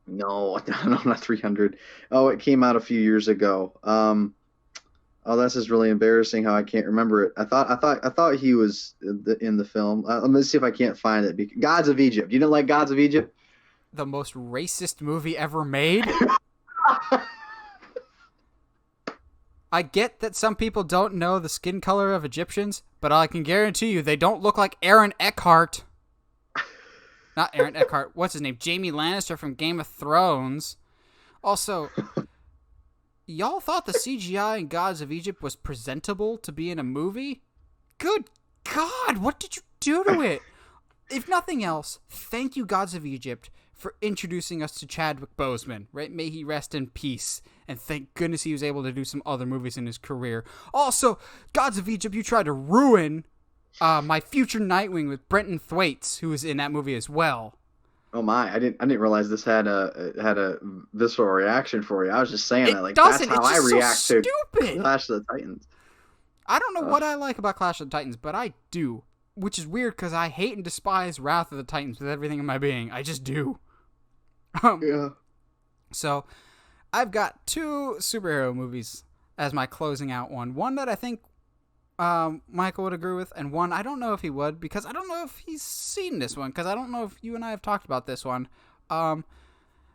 No, not 300. Oh, it came out a few years ago. Oh, this is really embarrassing how I can't remember it. I thought he was in the film. Let me see if I can't find it. Gods of Egypt. You didn't like Gods of Egypt? The most racist movie ever made? I get that some people don't know the skin color of Egyptians, but I can guarantee you they don't look like Aaron Eckhart. Not Aaron Eckhart. What's his name? Jaime Lannister from Game of Thrones. Also, y'all thought the CGI in Gods of Egypt was presentable to be in a movie? Good God, what did you do to it? If nothing else, thank you, Gods of Egypt, for introducing us to Chadwick Boseman, right? May he rest in peace. And thank goodness he was able to do some other movies in his career. Also, Gods of Egypt, you tried to ruin my future Nightwing with Brenton Thwaites, who was in that movie as well. Oh my! I didn't realize this had a visceral reaction for you. I was just saying that, like, doesn't. That's how I react to Clash of the Titans. I don't know what I like about Clash of the Titans, but I do, which is weird because I hate and despise Wrath of the Titans with everything in my being. I just do. Yeah. So, I've got two superhero movies as my closing out one. One that I think Michael would agree with, and one I don't know if he would, because I don't know if he's seen this one, because I don't know if you and I have talked about this one.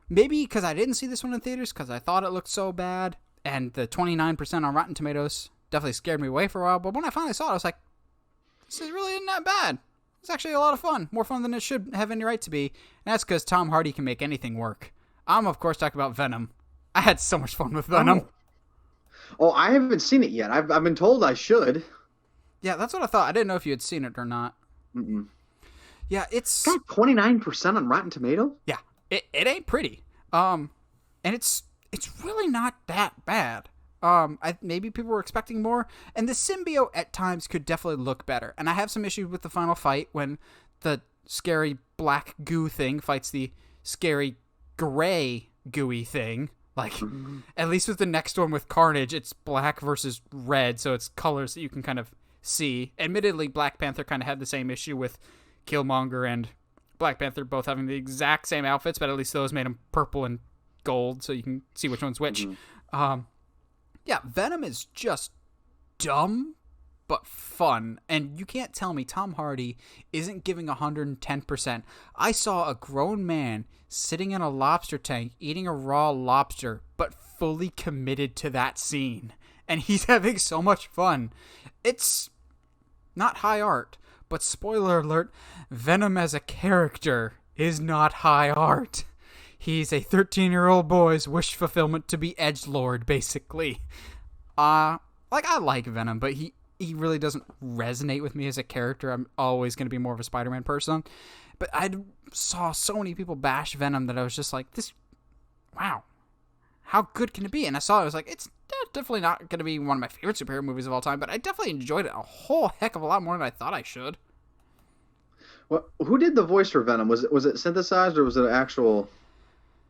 Maybe because I didn't see this one in theaters, because I thought it looked so bad, and the 29% on Rotten Tomatoes definitely scared me away for a while, but when I finally saw it, I was like, this is really not bad. It's actually a lot of fun. More fun than it should have any right to be, and that's because Tom Hardy can make anything work. I'm, of course, talking about Venom. I had so much fun with Venom. Oh, I haven't seen it yet. I've been told I should. Yeah, that's what I thought. I didn't know if you had seen it or not. Mm-mm. Yeah, it's got 29% on Rotten Tomatoes. Yeah, it ain't pretty. And it's really not that bad. Maybe people were expecting more, and the symbiote at times could definitely look better. And I have some issues with the final fight when the scary black goo thing fights the scary gray gooey thing. Like, at least with the next one with Carnage, it's black versus red, so it's colors that you can kind of see. Admittedly, Black Panther kind of had the same issue with Killmonger and Black Panther both having the exact same outfits, but at least those made them purple and gold, so you can see which one's which. Yeah, Venom is just dumb, but fun. And you can't tell me Tom Hardy isn't giving 110%. I saw a grown man sitting in a lobster tank eating a raw lobster, but fully committed to that scene. And he's having so much fun. It's not high art, but spoiler alert, Venom as a character is not high art. He's a 13-year-old boy's wish fulfillment to be edgelord, basically. I like Venom, but he really doesn't resonate with me as a character. I'm always going to be more of a Spider-Man person. But I saw so many people bash Venom that I was just like, wow, how good can it be? And I saw it, I was like, it's definitely not going to be one of my favorite superhero movies of all time, but I definitely enjoyed it a whole heck of a lot more than I thought I should. Well, who did the voice for Venom? Was it synthesized or was it an actual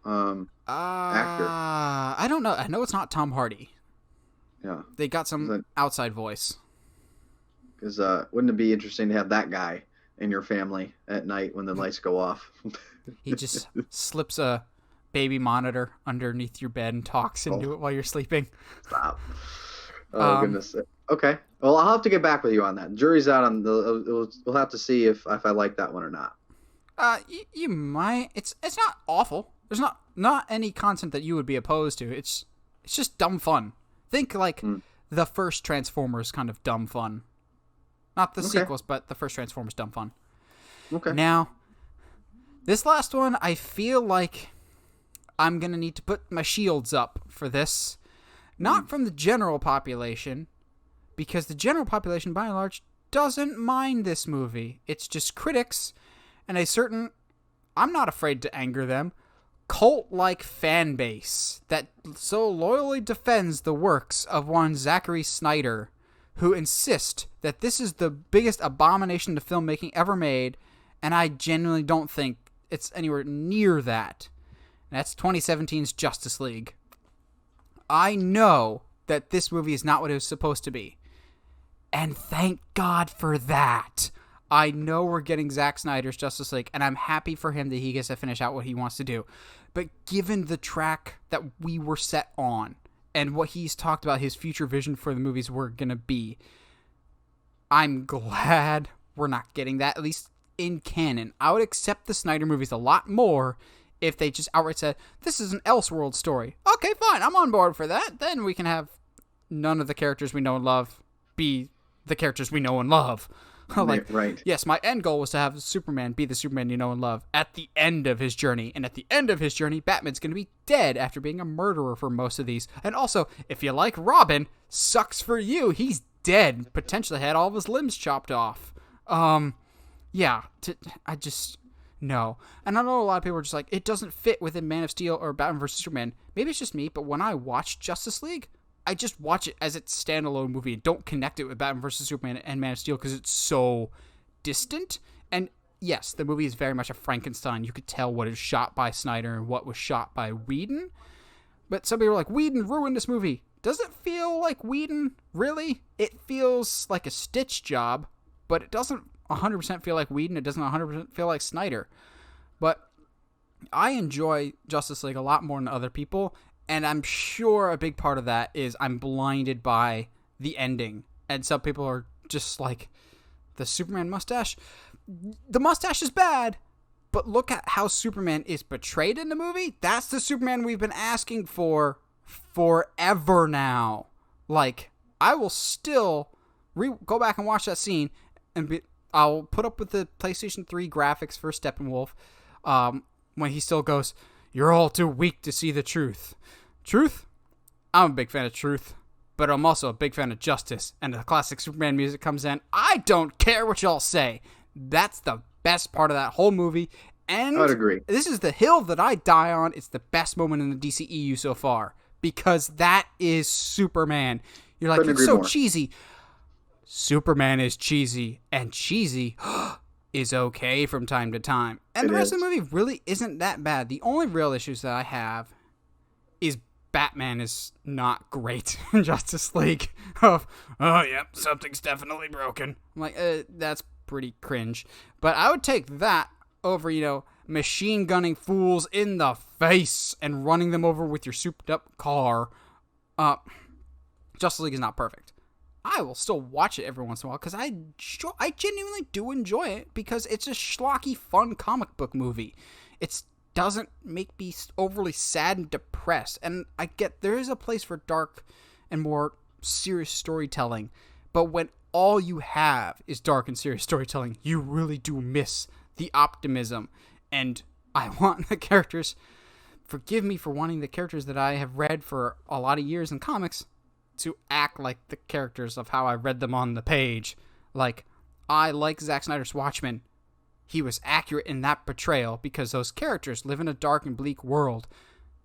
actor? I don't know. I know it's not Tom Hardy. Yeah. They got some outside voice. Because wouldn't it be interesting to have that guy in your family at night when the lights go off? He just slips a baby monitor underneath your bed and talks into it while you're sleeping. Stop. Oh, goodness. Okay. Well, I'll have to get back with you on that. Jury's out on the. We'll have to see if I like that one or not. You might. It's not awful. There's not any content that you would be opposed to. It's just dumb fun. Think like the first Transformers kind of dumb fun. Not the sequels, but the first Transformers dumb fun. Okay. Now, this last one, I feel like I'm going to need to put my shields up for this. Not from the general population, because the general population, by and large, doesn't mind this movie. It's just critics and a certain, I'm not afraid to anger them, cult-like fan base that so loyally defends the works of one Zachary Snyder, who insist that this is the biggest abomination to filmmaking ever made, and I genuinely don't think it's anywhere near that. And that's 2017's Justice League. I know that this movie is not what it was supposed to be, and thank God for that. I know we're getting Zack Snyder's Justice League, and I'm happy for him that he gets to finish out what he wants to do. But given the track that we were set on, and what he's talked about his future vision for the movies were going to be, I'm glad we're not getting that, at least in canon. I would accept the Snyder movies a lot more if they just outright said, this is an Elseworld story. Okay, fine, I'm on board for that. Then we can have none of the characters we know and love be the characters we know and love. Right. Yes, my end goal was to have Superman be the Superman you know and love at the end of his journey. And at the end of his journey, Batman's going to be dead after being a murderer for most of these. And also, if you like Robin, sucks for you. He's dead. Potentially had all of his limbs chopped off. Yeah. I just... No. And I know a lot of people are just like, it doesn't fit within Man of Steel or Batman vs. Superman. Maybe it's just me, but when I watch Justice League, I just watch it as its standalone movie and don't connect it with Batman vs. Superman and Man of Steel because it's so distant. And yes, the movie is very much a Frankenstein. You could tell what is shot by Snyder and what was shot by Whedon. But some people are like, Whedon ruined this movie. Does it feel like Whedon? Really? It feels like a Stitch job, but it doesn't 100% feel like Whedon. It doesn't 100% feel like Snyder. But I enjoy Justice League a lot more than other people. And I'm sure a big part of that is I'm blinded by the ending. And some people are just like, the Superman mustache? The mustache is bad, but look at how Superman is portrayed in the movie. That's the Superman we've been asking for forever now. Like, I will still go back and watch that scene, and I'll put up with the PlayStation 3 graphics for Steppenwolf when he still goes, "You're all too weak to see the truth." Truth? I'm a big fan of truth, but I'm also a big fan of justice. And the classic Superman music comes in. I don't care what y'all say. That's the best part of that whole movie. And I would agree. This is the hill that I die on. It's the best moment in the DCEU so far, because that is Superman. You're like, it's so more cheesy. Superman is cheesy, and cheesy is okay from time to time. And the rest of the movie really isn't that bad. The only real issues that I have is Batman is not great in Justice League. Oh, yep, something's definitely broken. I'm like, that's pretty cringe. But I would take that over, machine gunning fools in the face and running them over with your souped up car. Justice League is not perfect. I will still watch it every once in a while because I genuinely do enjoy it because it's a schlocky, fun comic book movie. It doesn't make me overly sad and depressed. And I get there is a place for dark and more serious storytelling, but when all you have is dark and serious storytelling, you really do miss the optimism. And I want the characters, forgive me for wanting the characters that I have read for a lot of years in comics to act like the characters of how I read them on the page. Like, I like Zack Snyder's Watchmen. He was accurate in that portrayal because those characters live in a dark and bleak world.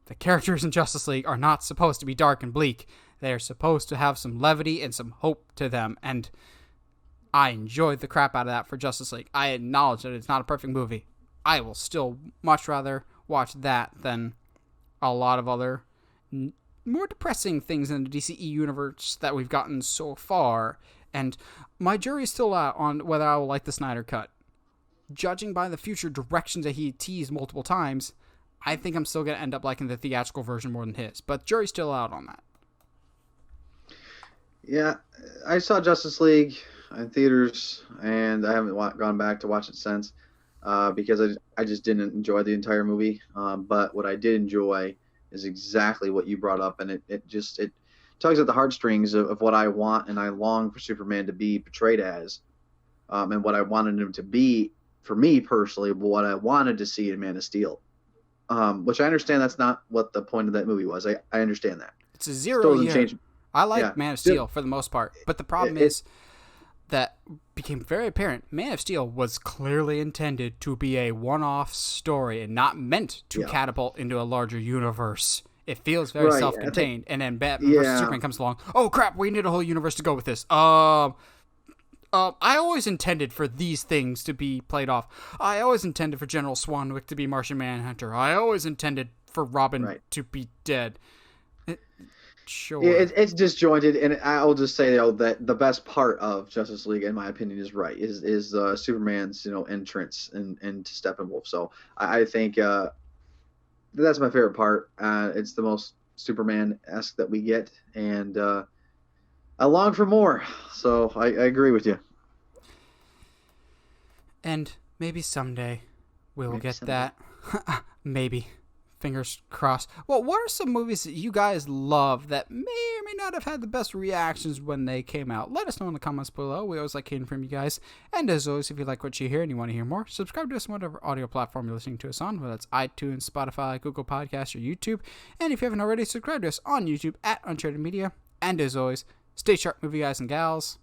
The characters in Justice League are not supposed to be dark and bleak. They are supposed to have some levity and some hope to them, and I enjoyed the crap out of that for Justice League. I acknowledge that it's not a perfect movie. I will still much rather watch that than a lot of other more depressing things in the DCE universe that we've gotten so far, and my jury's still out on whether I will like the Snyder Cut. Judging by the future directions that he teased multiple times, I think I'm still going to end up liking the theatrical version more than his, but jury's still out on that. Yeah, I saw Justice League in theaters, and I haven't gone back to watch it since because I just didn't enjoy the entire movie, but what I did enjoy is exactly what you brought up, and it tugs at the heartstrings of what I want and I long for Superman to be portrayed as, and what I wanted him to be for me personally, but what I wanted to see in Man of Steel, which I understand that's not what the point of that movie was. I understand that. It's a zero year. Change. I like Man of Steel for the most part, but the problem is that became very apparent. Man of Steel was clearly intended to be a one-off story and not meant to catapult into a larger universe. It feels very self-contained, and then Batman vs. Superman comes along. Oh crap! We need a whole universe to go with this. I always intended for these things to be played off. I always intended for General Swanwick to be Martian Manhunter. I always intended for Robin to be dead. Sure. It's disjointed, and I will just say that the best part of Justice League, in my opinion, is Superman's entrance into Steppenwolf. So I think that's my favorite part. It's the most Superman-esque that we get, and I long for more. So I agree with you. And maybe someday we will get that. Maybe. Fingers crossed. Well, what are some movies that you guys love that may or may not have had the best reactions when they came out? Let us know in the comments below. We always like hearing from you guys. And as always, if you like what you hear and you want to hear more, subscribe to us on whatever audio platform you're listening to us on, whether it's iTunes, Spotify, Google Podcasts, or YouTube. And if you haven't already, subscribe to us on YouTube at Uncharted Media. And as always, stay sharp, movie guys and gals.